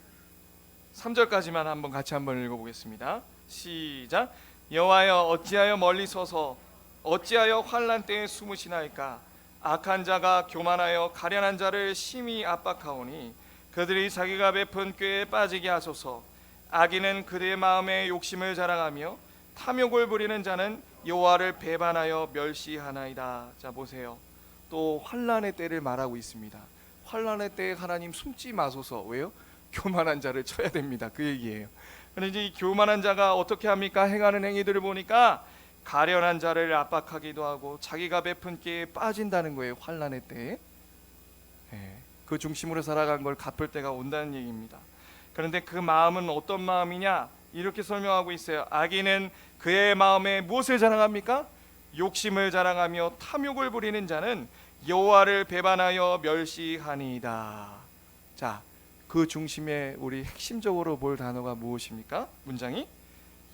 3절까지만 한번 같이 한번 읽어보겠습니다. 시작. 여호와여 어찌하여 멀리 서서 어찌하여 환난 때에 숨으시나이까. 악한 자가 교만하여 가련한 자를 심히 압박하오니 그들이 자기가 베푼 꾀에 빠지게 하소서. 악인은 그들의 마음에 욕심을 자랑하며 탐욕을 부리는 자는 여호와를 배반하여 멸시하나이다. 자 보세요. 또 환난의 때를 말하고 있습니다. 환난의 때에 하나님 숨지 마소서. 왜요? 교만한 자를 쳐야 됩니다. 그 얘기예요. 그런데 이 교만한 자가 어떻게 합니까? 행하는 행위들을 보니까 가련한 자를 압박하기도 하고 자기가 베푼 꾀에 빠진다는 거예요. 환난의 때에. 그 중심으로 살아간 걸 갚을 때가 온다는 얘기입니다. 그런데 그 마음은 어떤 마음이냐? 이렇게 설명하고 있어요. 악인은 그의 마음에 무엇을 자랑합니까? 욕심을 자랑하며 탐욕을 부리는 자는 여호와를 배반하여 멸시하니이다. 자, 그 중심에 우리 핵심적으로 볼 단어가 무엇입니까? 문장이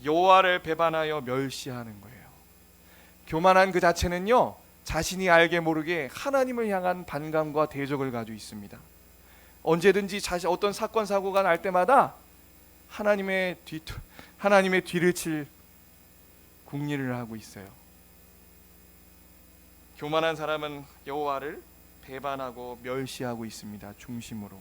여호와를 배반하여 멸시하는 거예요. 교만한 그 자체는요, 자신이 알게 모르게 하나님을 향한 반감과 대적을 가지고 있습니다. 언제든지 어떤 사건 사고가 날 때마다 하나님의 뒤를 칠 궁리를 하고 있어요. 교만한 사람은 여호와를 배반하고 멸시하고 있습니다. 중심으로.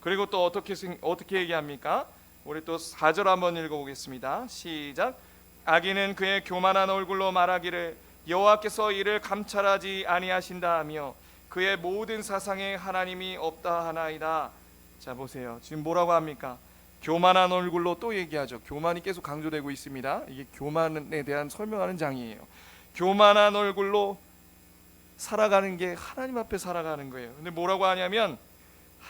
그리고 또 어떻게 얘기합니까? 우리 또 4절 한번 읽어보겠습니다. 시작. 악인은 그의 교만한 얼굴로 말하기를 여호와께서 이를 감찰하지 아니하신다 하며 그의 모든 사상에 하나님이 없다 하나이다. 자 보세요. 지금 뭐라고 합니까? 교만한 얼굴로 또 얘기하죠. 교만이 계속 강조되고 있습니다. 이게 교만에 대한 설명하는 장이에요. 교만한 얼굴로 살아가는 게 하나님 앞에 살아가는 거예요. 근데 뭐라고 하냐면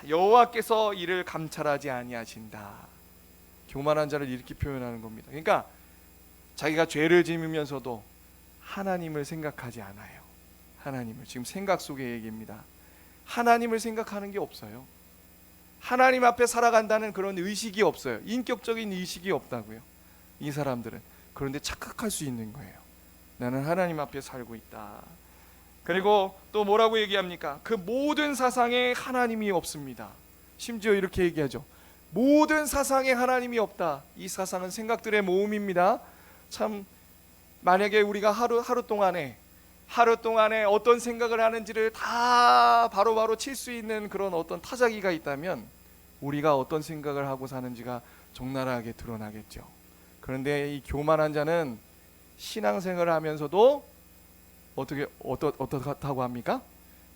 여호와께서 이를 감찰하지 아니하신다. 교만한 자를 이렇게 표현하는 겁니다. 그러니까 자기가 죄를 지으면서도 하나님을 생각하지 않아요. 하나님을, 지금 생각 속의 얘기입니다. 하나님을 생각하는 게 없어요. 하나님 앞에 살아간다는 그런 의식이 없어요. 인격적인 의식이 없다고요, 이 사람들은. 그런데 착각할 수 있는 거예요. 나는 하나님 앞에 살고 있다. 그리고 또 뭐라고 얘기합니까? 그 모든 사상에 하나님이 없습니다. 심지어 이렇게 얘기하죠. 모든 사상에 하나님이 없다. 이 사상은 생각들의 모음입니다. 참, 만약에 우리가 하루 동안에 어떤 생각을 하는지를 다 바로바로 칠 수 있는 그런 어떤 타자기가 있다면 우리가 어떤 생각을 하고 사는지가 적나라하게 드러나겠죠. 그런데 이 교만한 자는 신앙생활을 하면서도 어떻다고 합니까?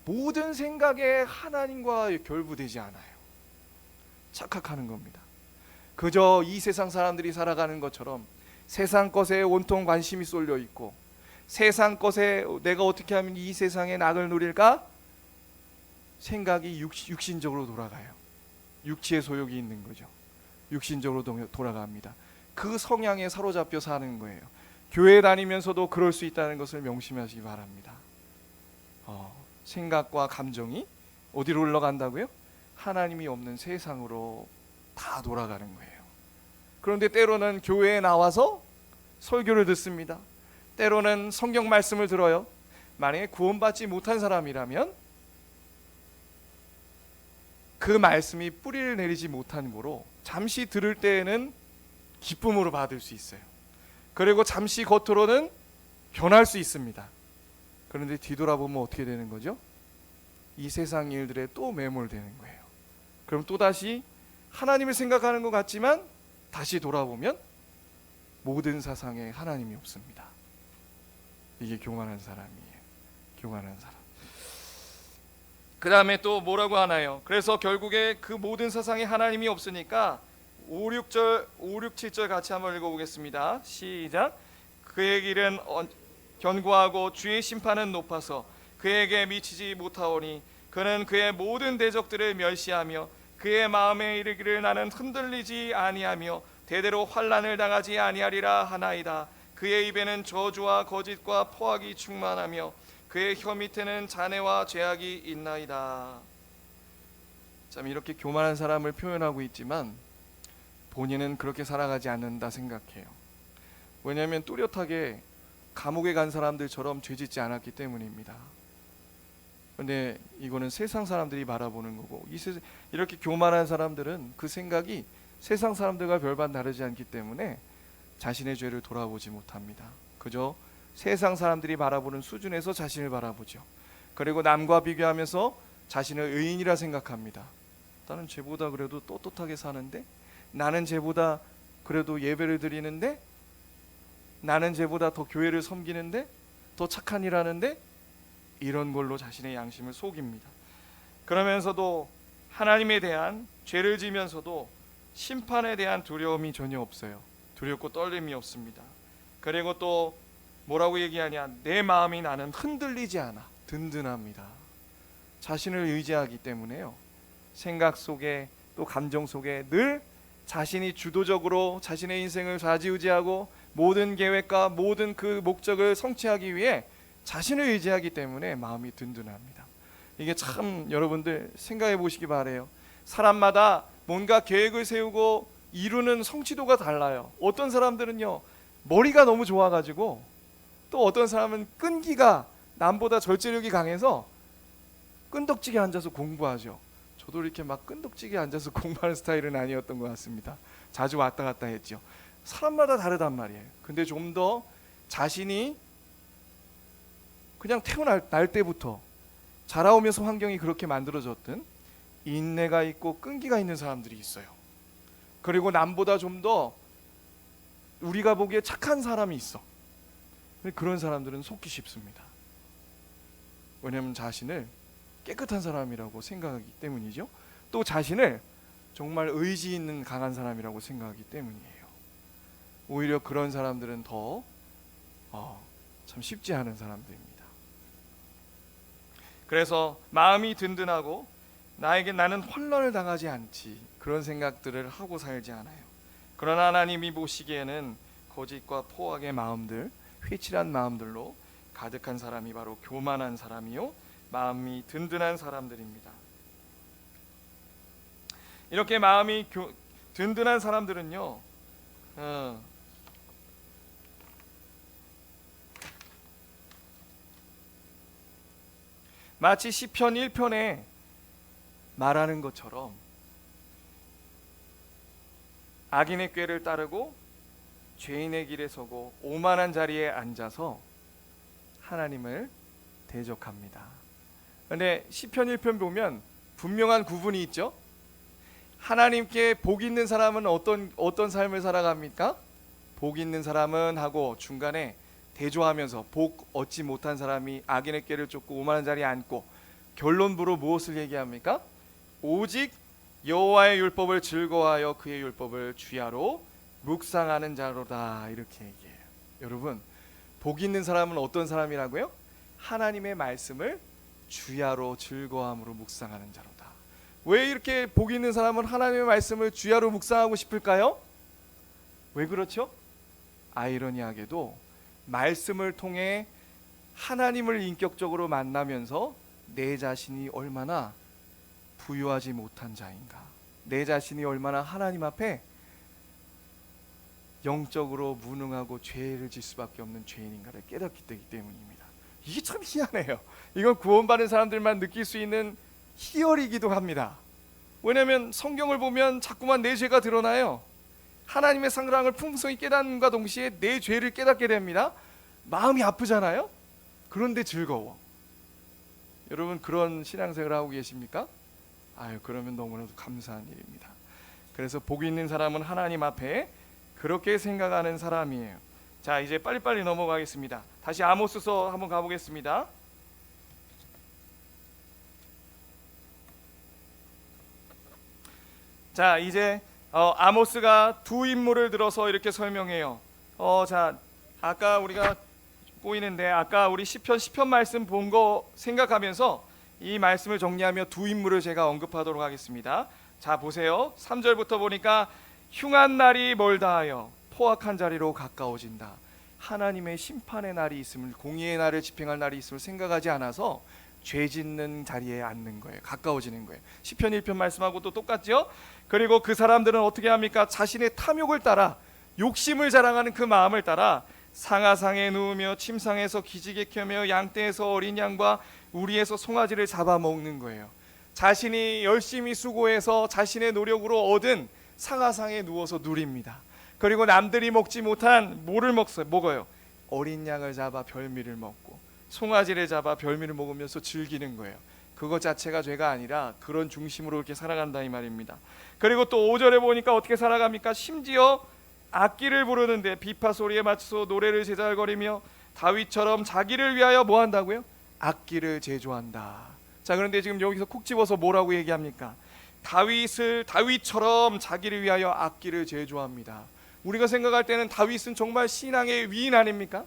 모든 생각에 하나님과 결부되지 않아요. 착각하는 겁니다. 그저 이 세상 사람들이 살아가는 것처럼 세상 것에 온통 관심이 쏠려 있고, 세상 것에 내가 어떻게 하면 이 세상의 낙을 누릴까? 생각이 육신적으로 돌아가요. 육체의 소욕이 있는 거죠. 육신적으로 돌아갑니다. 그 성향에 사로잡혀 사는 거예요. 교회 다니면서도 그럴 수 있다는 것을 명심하시기 바랍니다. 생각과 감정이 어디로 흘러간다고요? 하나님이 없는 세상으로 다 돌아가는 거예요. 그런데 때로는 교회에 나와서 설교를 듣습니다. 때로는 성경 말씀을 들어요. 만약에 구원받지 못한 사람이라면 그 말씀이 뿌리를 내리지 못한 거로 잠시 들을 때에는 기쁨으로 받을 수 있어요. 그리고 잠시 겉으로는 변할 수 있습니다. 그런데 뒤돌아보면 어떻게 되는 거죠? 이 세상 일들에 또 매몰되는 거예요. 그럼 또다시 하나님을 생각하는 것 같지만 다시 돌아보면 모든 사상에 하나님이 없습니다. 이게 교만한 사람이에요. 교만한 사람. 그 다음에 또 뭐라고 하나요? 그래서 결국에 그 모든 사상에 하나님이 없으니까 5, 7절 같이 한번 읽어보겠습니다. 시작. 그의 길은 견고하고 주의 심판은 높아서 그에게 미치지 못하오니 그는 그의 모든 대적들을 멸시하며 그의 마음에 이르기를 나는 흔들리지 아니하며 대대로 환난을 당하지 아니하리라 하나이다. 그의 입에는 저주와 거짓과 포악이 충만하며 그의 혀 밑에는 잔해와 죄악이 있나이다. 참, 이렇게 교만한 사람을 표현하고 있지만 본인은 그렇게 살아가지 않는다 생각해요. 왜냐하면 뚜렷하게 감옥에 간 사람들처럼 죄짓지 않았기 때문입니다. 근데 이거는 세상 사람들이 바라보는 거고, 이렇게 교만한 사람들은 그 생각이 세상 사람들과 별반 다르지 않기 때문에 자신의 죄를 돌아보지 못합니다. 그저 세상 사람들이 바라보는 수준에서 자신을 바라보죠. 그리고 남과 비교하면서 자신을 의인이라 생각합니다. 나는 쟤보다 그래도 떳떳하게 사는데, 나는 쟤보다 그래도 예배를 드리는데, 나는 쟤보다 더 교회를 섬기는데, 더 착한 일 하는데, 이런 걸로 자신의 양심을 속입니다. 그러면서도 하나님에 대한, 죄를 지면서도 심판에 대한 두려움이 전혀 없어요. 두렵고 떨림이 없습니다. 그리고 또 뭐라고 얘기하냐, 내 마음이 나는 흔들리지 않아 든든합니다. 자신을 의지하기 때문에요. 생각 속에 또 감정 속에 늘 자신이 주도적으로 자신의 인생을 좌지우지하고 모든 계획과 모든 그 목적을 성취하기 위해 자신을 의지하기 때문에 마음이 든든합니다. 이게 참 여러분들 생각해 보시기 바라요. 사람마다 뭔가 계획을 세우고 이루는 성취도가 달라요. 어떤 사람들은요, 머리가 너무 좋아가지고, 또 어떤 사람은 끈기가 남보다 절제력이 강해서 끈덕지게 앉아서 공부하죠. 저도 이렇게 막 끈덕지게 앉아서 공부하는 스타일은 아니었던 것 같습니다. 자주 왔다 갔다 했죠. 사람마다 다르단 말이에요. 근데 좀 더 자신이 그냥 태어날 때부터 자라오면서 환경이 그렇게 만들어졌든 인내가 있고 끈기가 있는 사람들이 있어요. 그리고 남보다 좀 더 우리가 보기에 착한 사람이 있어. 그런 사람들은 속기 쉽습니다. 왜냐하면 자신을 깨끗한 사람이라고 생각하기 때문이죠. 또 자신을 정말 의지 있는 강한 사람이라고 생각하기 때문이에요. 오히려 그런 사람들은 더 참 쉽지 않은 사람들입니다. 그래서 마음이 든든하고 나는 환난을 당하지 않지, 그런 생각들을 하고 살지 않아요. 그러나 하나님이 보시기에는 거짓과 포악의 마음들, 회칠한 마음들로 가득한 사람이 바로 교만한 사람이요, 마음이 든든한 사람들입니다. 이렇게 마음이 든든한 사람들은요, 마치 시편 1편에 말하는 것처럼 악인의 꾀를 따르고 죄인의 길에 서고 오만한 자리에 앉아서 하나님을 대적합니다. 그런데 시편 1편 보면 분명한 구분이 있죠. 하나님께 복 있는 사람은 어떤 삶을 살아갑니까? 복 있는 사람은 하고 중간에 대조하면서 복 얻지 못한 사람이 악인의 꾀를 쫓고 오만한 자리에 앉고, 결론부로 무엇을 얘기합니까? 오직 여호와의 율법을 즐거워하여 그의 율법을 주야로 묵상하는 자로다, 이렇게 얘기해요. 여러분, 복 있는 사람은 어떤 사람이라고요? 하나님의 말씀을 주야로 즐거워함으로 묵상하는 자로다. 왜 이렇게 복 있는 사람은 하나님의 말씀을 주야로 묵상하고 싶을까요? 왜 그렇죠? 아이러니하게도 말씀을 통해 하나님을 인격적으로 만나면서 내 자신이 얼마나 부유하지 못한 자인가, 내 자신이 얼마나 하나님 앞에 영적으로 무능하고 죄를 질 수밖에 없는 죄인인가를 깨닫기 때문입니다. 이게 참 희한해요. 이건 구원받은 사람들만 느낄 수 있는 희열이기도 합니다. 왜냐하면 성경을 보면 자꾸만 내 죄가 드러나요. 하나님의 사랑을 풍성히 깨닫는과 동시에 내 죄를 깨닫게 됩니다. 마음이 아프잖아요. 그런데 즐거워. 여러분, 그런 신앙생활을 하고 계십니까? 그러면 너무나도 감사한 일입니다. 그래서 복 있는 사람은 하나님 앞에 그렇게 생각하는 사람이에요. 자, 이제 빨리빨리 넘어가겠습니다. 다시 아모스서 한번 가보겠습니다. 자, 이제 아모스가 두 인물을 들어서 이렇게 설명해요. 자, 아까 우리가 보이는데, 아까 우리 시편 말씀 본 거 생각하면서 이 말씀을 정리하며 두 인물을 제가 언급하도록 하겠습니다. 자, 보세요. 3절부터 보니까 흉한 날이 멀다 하여 포악한 자리로 가까워진다. 하나님의 심판의 날이 있음을, 공의의 날을 집행할 날이 있음을 생각하지 않아서 죄 짓는 자리에 앉는 거예요. 가까워지는 거예요. 시편 1편 말씀하고도 똑같죠. 그리고 그 사람들은 어떻게 합니까? 자신의 탐욕을 따라, 욕심을 자랑하는 그 마음을 따라 상아상에 누우며 침상에서 기지개 켜며 양떼에서 어린 양과 우리에서 송아지를 잡아먹는 거예요. 자신이 열심히 수고해서 자신의 노력으로 얻은 상아상에 누워서 누립니다. 그리고 남들이 먹지 못한 뭐를 먹어요? 어린 양을 잡아 별미를 먹고 송아지를 잡아 별미를 먹으면서 즐기는 거예요. 그것 자체가 죄가 아니라 그런 중심으로 이렇게 살아간다 이 말입니다. 그리고 또 5절에 보니까 어떻게 살아갑니까? 심지어 악기를 부르는데 비파 소리에 맞춰서 노래를 제잘거리며 다윗처럼 자기를 위하여 뭐 한다고요? 악기를 제조한다. 자, 그런데 지금 여기서 콕 집어서 뭐라고 얘기합니까? 다윗처럼 자기를 위하여 악기를 제조합니다. 우리가 생각할 때는 다윗은 정말 신앙의 위인 아닙니까?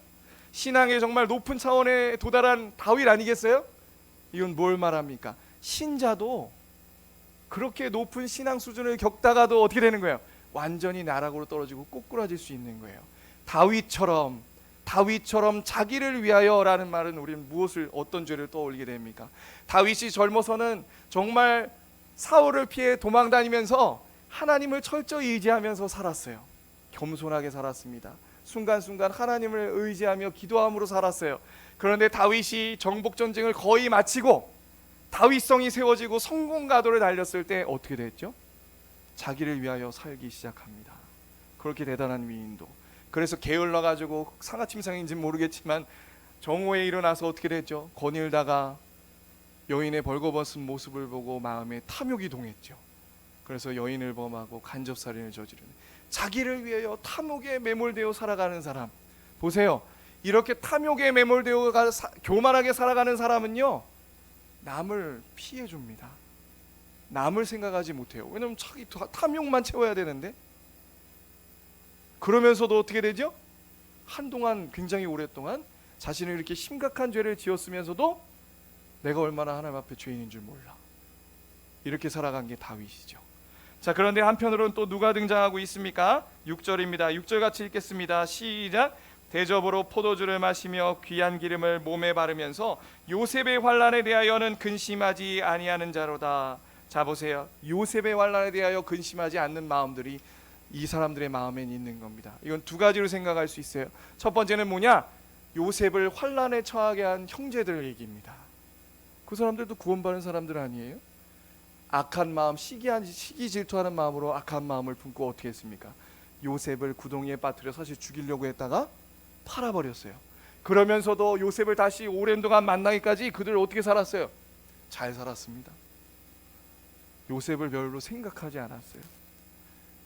신앙의 정말 높은 차원에 도달한 다윗 아니겠어요? 이건 뭘 말합니까? 신자도 그렇게 높은 신앙 수준을 겪다가도 어떻게 되는 거예요? 완전히 나락으로 떨어지고 꼬꾸라질 수 있는 거예요. 다윗처럼 자기를 위하여라는 말은 우리는 무엇을, 어떤 죄를 떠올리게 됩니까? 다윗이 젊어서는 정말 사울을 피해 도망다니면서 하나님을 철저히 의지하면서 살았어요. 겸손하게 살았습니다. 순간순간 하나님을 의지하며 기도함으로 살았어요. 그런데 다윗이 정복 전쟁을 거의 마치고 다윗성이 세워지고 성공가도를 달렸을 때 어떻게 됐죠? 자기를 위하여 살기 시작합니다. 그렇게 대단한 위인도. 그래서 게을러 가지고 상하침상인지는 모르겠지만 정오에 일어나서 어떻게 됐죠? 거닐다가 여인의 벌거벗은 모습을 보고 마음에 탐욕이 동했죠. 그래서 여인을 범하고 간접살인을 저지르는, 자기를 위하여 탐욕에 매몰되어 살아가는 사람. 보세요. 이렇게 탐욕에 매몰되어 교만하게 살아가는 사람은요, 남을 피해 줍니다. 남을 생각하지 못해요. 왜냐하면 자기 탐욕만 채워야 되는데. 그러면서도 어떻게 되죠? 한동안, 굉장히 오랫동안 자신을 이렇게 심각한 죄를 지었으면서도 내가 얼마나 하나님 앞에 죄인인 줄 몰라. 이렇게 살아간 게 다윗이죠. 자, 그런데 한편으로는 또 누가 등장하고 있습니까? 6절입니다. 6절 같이 읽겠습니다. 시작. 대접으로 포도주를 마시며 귀한 기름을 몸에 바르면서 요셉의 환난에 대하여는 근심하지 아니하는 자로다. 자, 보세요. 요셉의 환난에 대하여 근심하지 않는 마음들이 이 사람들의 마음엔 있는 겁니다. 이건 두 가지로 생각할 수 있어요. 첫 번째는 뭐냐? 요셉을 환난에 처하게 한 형제들 얘기입니다. 그 사람들도 구원받은 사람들 아니에요? 악한 마음, 시기 질투하는 마음으로 악한 마음을 품고 어떻게 했습니까? 요셉을 구덩이에 빠뜨려 사실 죽이려고 했다가 팔아버렸어요. 그러면서도 요셉을 다시 오랜 동안 만나기까지 그들 어떻게 살았어요? 잘 살았습니다. 요셉을 별로 생각하지 않았어요.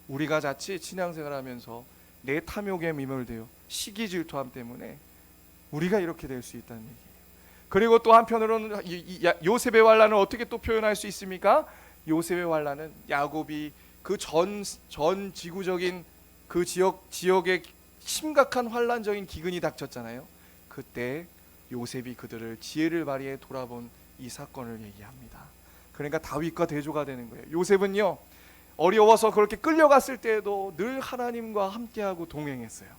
우리가 자칫 신앙생활하면서 내 탐욕에 미몰되어 시기 질투함 때문에 우리가 이렇게 될 수 있다는 얘기예요. 그리고 또 한편으로는 요셉의 환난을 어떻게 또 표현할 수 있습니까? 요셉의 환난은 야곱이 그 전 지구적인 그 지역에 심각한 환난적인 기근이 닥쳤잖아요. 그때 요셉이 그들을 지혜를 발휘해 돌아본 이 사건을 얘기합니다. 그러니까 다윗과 대조가 되는 거예요. 요셉은요, 어려워서 그렇게 끌려갔을 때에도 늘 하나님과 함께하고 동행했어요.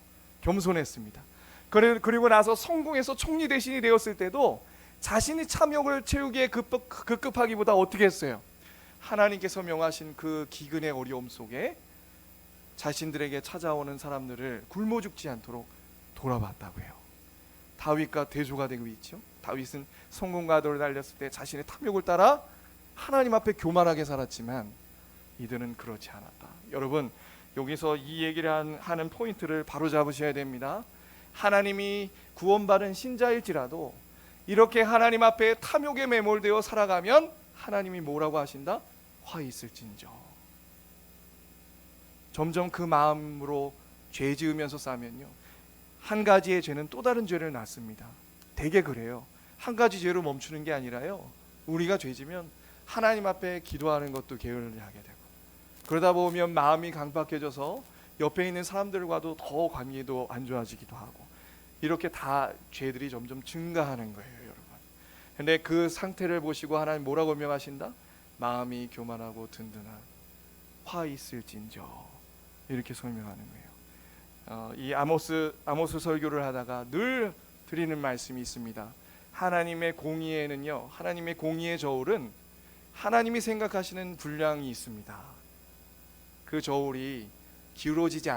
겸손했습니다. 그리고 나서 성공해서 총리 대신이 되었을 때도 자신이 탐욕을 채우기에 급급하기보다 어떻게 했어요? 하나님께서 명하신 그 기근의 어려움 속에 자신들에게 찾아오는 사람들을 굶어 죽지 않도록 돌아봤다고 해요. 다윗과 대조가 되고 있죠. 다윗은 성공가도를 달렸을 때 자신의 탐욕을 따라 하나님 앞에 교만하게 살았지만 이들은 그렇지 않았다. 여러분, 여기서 이 얘기를 하는 포인트를 바로 잡으셔야 됩니다. 하나님이 구원받은 신자일지라도 이렇게 하나님 앞에 탐욕에 매몰되어 살아가면 하나님이 뭐라고 하신다? 화 있을진저. 점점 그 마음으로 죄 지으면서 싸면요, 한 가지의 죄는 또 다른 죄를 낳습니다. 되게 그래요. 한 가지 죄로 멈추는 게 아니라요, 우리가 죄 지면 하나님 앞에 기도하는 것도 게을리하게 되고, 그러다 보면 마음이 강박해져서 옆에 있는 사람들과도 더 관계도 안 좋아지기도 하고, 이렇게 다 죄들이 점점 증가하는 거예요, 여러분. 근데 그 상태를 보시고 하나님 뭐라고 명하신다? 마음이 교만하고 든든한 화 있을진저, 이렇게 설명하는 거예요. 이 아모스 설교를 하다가 늘 드리는 말씀이 있습니다. 하나님의 공의에는요, 하나님의 공의의 저울은 하나님이 생각하시는 분량이 있습니다. 그 저울이 기울어지지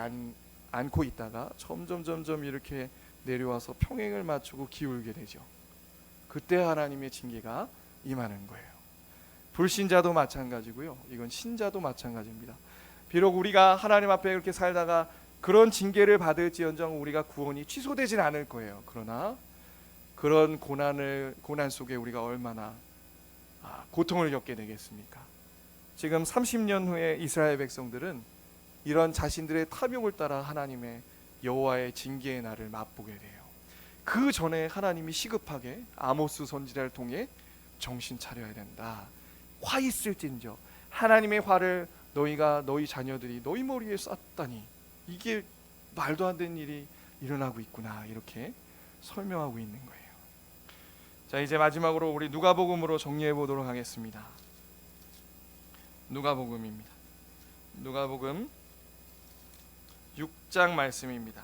않고 있다가 점점 이렇게 내려와서 평행을 맞추고 기울게 되죠. 그때 하나님의 징계가 임하는 거예요. 불신자도 마찬가지고요, 이건 신자도 마찬가지입니다. 비록 우리가 하나님 앞에 이렇게 살다가 그런 징계를 받을지언정 우리가 구원이 취소되진 않을 거예요. 그러나 그런 고난 속에 우리가 얼마나 고통을 겪게 되겠습니까? 지금 30년 후에 이스라엘 백성들은 이런 자신들의 탐욕을 따라 하나님의 여호와의 징계의 날을 맛보게 돼요. 그 전에 하나님이 시급하게 아모스 선지자를 통해 정신 차려야 된다. 화 있을진저 하나님의 화를 너희 자녀들이 너희 머리에 쐈다니 이게 말도 안 되는 일이 일어나고 있구나, 이렇게 설명하고 있는 거예요. 자, 이제 마지막으로 우리 누가복음으로 정리해 보도록 하겠습니다. 누가복음입니다. 누가복음 6장 말씀입니다.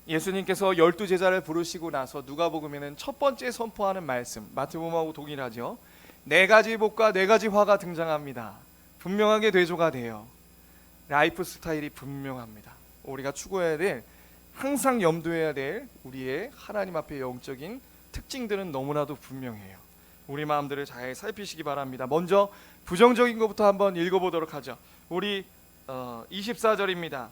예수님께서 12제자를 부르시고 나서 누가복음에는 첫 번째 선포하는 말씀, 마태복음하고 동일하죠. 4가지 복과 4가지 화가 등장합니다. 분명하게 대조가 돼요. 라이프 스타일이 분명합니다. 우리가 추구해야 될, 항상 염두해야 될 우리의 하나님 앞에 영적인 특징들은 너무나도 분명해요. 우리 마음들을 잘 살피시기 바랍니다. 먼저 부정적인 것부터 한번 읽어보도록 하죠. 우리 24절입니다.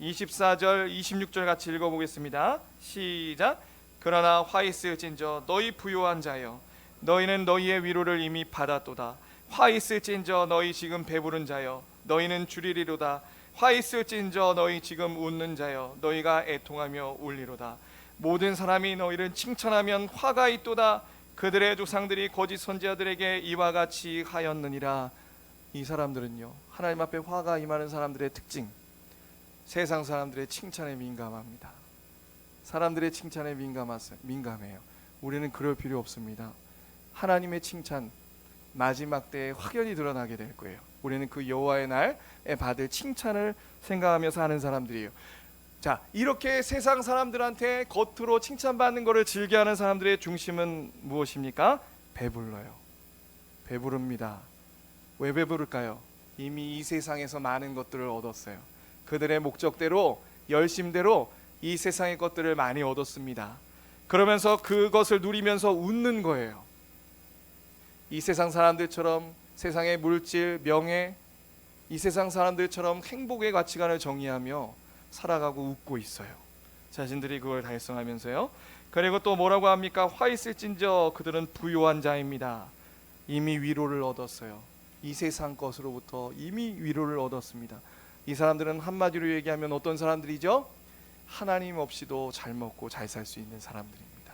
24절 26절 같이 읽어보겠습니다. 시작. 그러나 화 있을진저 너희 부요한 자여 너희는 너희의 위로를 이미 받았도다. 화 있을진저 너희 지금 배부른 자여 너희는 주리리로다. 화 있을진저 너희 지금 웃는 자여 너희가 애통하며 울리로다. 모든 사람이 너희를 칭찬하면 화가 있도다. 그들의 조상들이 거짓 선지자들에게 이와 같이 하였느니라. 이 사람들은요, 하나님 앞에 화가 임하는 사람들의 특징, 세상 사람들의 칭찬에 민감합니다. 사람들의 칭찬에 민감해요. 우리는 그럴 필요 없습니다. 하나님의 칭찬 마지막 때에 확연히 드러나게 될 거예요. 우리는 그 여호와의 날에 받을 칭찬을 생각하며 사는 사람들이에요. 자, 이렇게 세상 사람들한테 겉으로 칭찬받는 것을 즐겨하는 사람들의 중심은 무엇입니까? 배불러요. 배부릅니다. 왜 배부를까요? 이미 이 세상에서 많은 것들을 얻었어요. 그들의 목적대로, 열심대로 이 세상의 것들을 많이 얻었습니다. 그러면서 그것을 누리면서 웃는 거예요. 이 세상 사람들처럼 세상의 물질, 명예, 이 세상 사람들처럼 행복의 가치관을 정의하며 살아가고 웃고 있어요. 자신들이 그걸 달성하면서요. 그리고 또 뭐라고 합니까? 화 있을진저 그들은 부요한 자입니다. 이미 위로를 얻었어요. 이 세상 것으로부터 이미 위로를 얻었습니다. 이 사람들은 한마디로 얘기하면 어떤 사람들이죠? 하나님 없이도 잘 먹고 잘 살 수 있는 사람들입니다.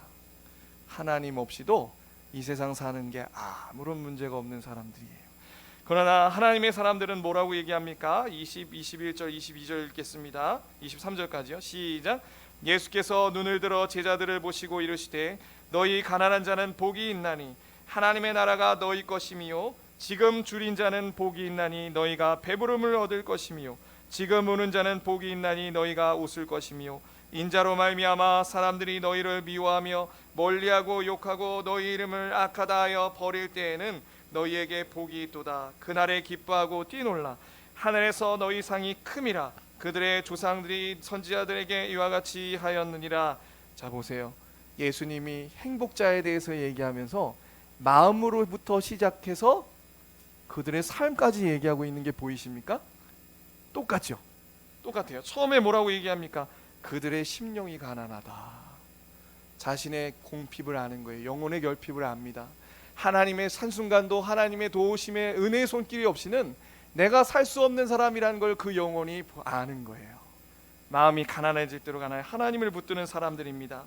하나님 없이도 이 세상 사는 게 아무런 문제가 없는 사람들이에요. 그러나 하나님의 사람들은 뭐라고 얘기합니까? 21절 22절 읽겠습니다. 23절까지요. 시작. 예수께서 눈을 들어 제자들을 보시고 이르시되 너희 가난한 자는 복이 있나니 하나님의 나라가 너희 것이미요 지금 줄인 자는 복이 있나니 너희가 배부름을 얻을 것이미요 지금 우는 자는 복이 있나니 너희가 웃을 것이미요 인자로 말미암아 사람들이 너희를 미워하며 멀리하고 욕하고 너희 이름을 악하다 하여 버릴 때에는 너희에게 복이 있도다. 그날에 기뻐하고 뛰놀라. 하늘에서 너희 상이 큼이라. 그들의 조상들이 선지자들에게 이와 같이 하였느니라. 자, 보세요. 예수님이 행복자에 대해서 얘기하면서 마음으로부터 시작해서 그들의 삶까지 얘기하고 있는 게 보이십니까? 똑같죠? 똑같아요. 처음에 뭐라고 얘기합니까? 그들의 심령이 가난하다. 자신의 공핍을 아는 거예요. 영혼의 결핍을 압니다. 하나님의 산순간도 하나님의 도우심의 은혜의 손길이 없이는 내가 살 수 없는 사람이라는 걸 그 영혼이 아는 거예요. 마음이 가난해질 대로 가난해 하나님을 붙드는 사람들입니다.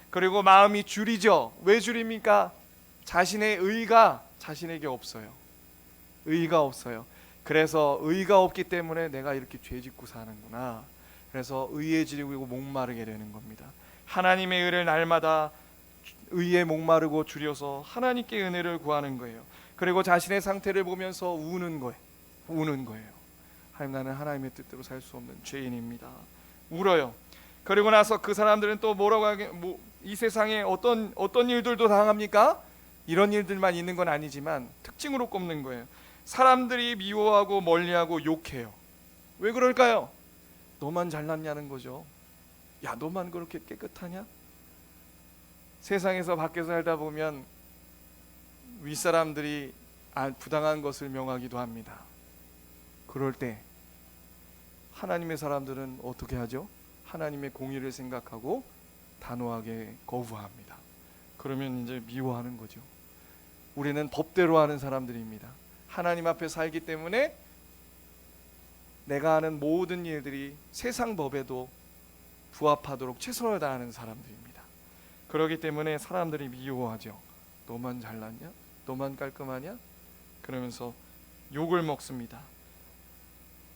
그리고 마음이 줄이죠. 왜 줄입니까? 자신의 의가 자신에게 없어요. 의가 없어요. 그래서 의가 없기 때문에 내가 이렇게 죄짓고 사는구나. 그래서 의에 지르고 목마르게 되는 겁니다. 하나님의 의를 날마다 의에 목마르고 줄여서 하나님께 은혜를 구하는 거예요. 그리고 자신의 상태를 보면서 우는 거예요. 하나님, 나는 하나님의 뜻대로 살 수 없는 죄인입니다. 울어요. 그리고 나서 그 사람들은 또 뭐라고 이 세상에 어떤 일들도 당합니까? 이런 일들만 있는 건 아니지만 특징으로 꼽는 거예요. 사람들이 미워하고 멀리하고 욕해요. 왜 그럴까요? 너만 잘났냐는 거죠. 야, 너만 그렇게 깨끗하냐? 세상에서 밖에서 살다 보면 윗사람들이 부당한 것을 명하기도 합니다. 그럴 때 하나님의 사람들은 어떻게 하죠? 하나님의 공의를 생각하고 단호하게 거부합니다. 그러면 이제 미워하는 거죠. 우리는 법대로 하는 사람들입니다. 하나님 앞에 살기 때문에 내가 하는 모든 일들이 세상 법에도 부합하도록 최선을 다하는 사람들입니다. 그렇기 때문에 사람들이 미워하죠. 너만 잘났냐? 너만 깔끔하냐? 그러면서 욕을 먹습니다.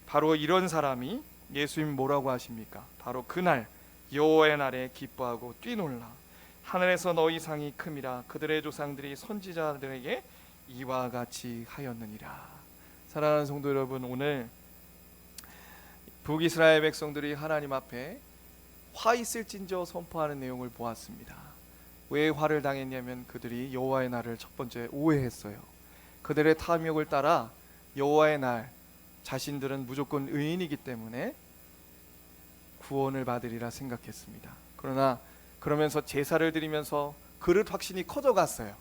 바로 이런 사람이 예수님 뭐라고 하십니까? 바로 그날 여호와의 날에 기뻐하고 뛰놀라. 하늘에서 너희 상이 큼이라. 그들의 조상들이 선지자들에게 이와 같이 하였느니라. 사랑하는 성도 여러분, 오늘 북이스라엘 백성들이 하나님 앞에 화 있을진저 선포하는 내용을 보았습니다. 왜 화를 당했냐면 그들이 여호와의 날을 첫 번째 오해했어요. 그들의 탐욕을 따라 여호와의 날, 자신들은 무조건 의인이기 때문에 구원을 받으리라 생각했습니다. 그러나 그러면서 제사를 드리면서 그릇 확신이 커져갔어요.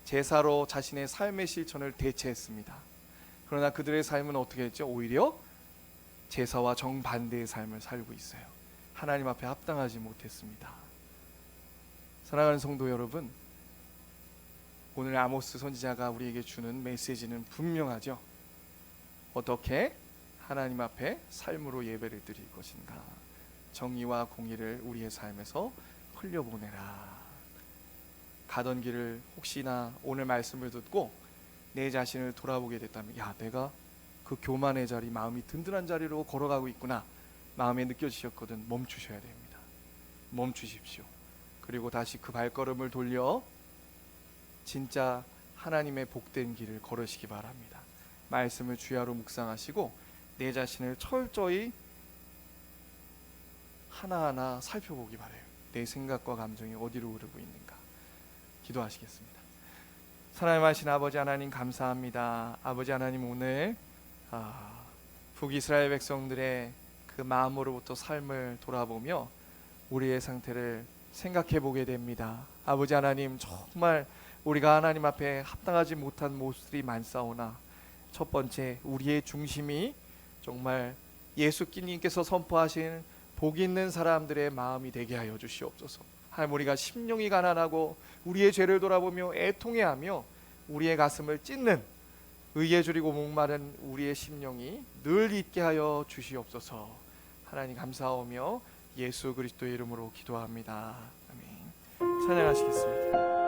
제사로 자신의 삶의 실천을 대체했습니다. 그러나 그들의 삶은 어떻게 했죠? 오히려 제사와 정반대의 삶을 살고 있어요. 하나님 앞에 합당하지 못했습니다. 사랑하는 성도 여러분, 오늘 아모스 선지자가 우리에게 주는 메시지는 분명하죠. 어떻게 하나님 앞에 삶으로 예배를 드릴 것인가? 정의와 공의를 우리의 삶에서 흘려보내라. 가던 길을 혹시나 오늘 말씀을 듣고 내 자신을 돌아보게 됐다면, 야, 내가 그 교만의 자리, 마음이 든든한 자리로 걸어가고 있구나, 마음에 느껴지셨거든. 멈추셔야 됩니다. 멈추십시오. 그리고 다시 그 발걸음을 돌려 진짜 하나님의 복된 길을 걸으시기 바랍니다. 말씀을 주야로 묵상하시고 내 자신을 철저히 하나하나 살펴보기 바라요. 내 생각과 감정이 어디로 흐르고 있는가. 기도하시겠습니다. 사랑하신 아버지 하나님, 감사합니다. 아버지 하나님, 오늘 북이스라엘 백성들의 그 마음으로부터 삶을 돌아보며 우리의 상태를 생각해 보게 됩니다. 아버지 하나님, 정말 우리가 하나님 앞에 합당하지 못한 모습들이 많사오나 첫 번째, 우리의 중심이 정말 예수님께서 선포하신 복 있는 사람들의 마음이 되게 하여 주시옵소서. 하나님, 우리가 심령이 가난하고 우리의 죄를 돌아보며 애통해하며 우리의 가슴을 찢는 의에 줄이고 목마른 우리의 심령이 늘 있게 하여 주시옵소서. 하나님, 감사하며 예수 그리스도의 이름으로 기도합니다. 아멘. 찬양하시겠습니다.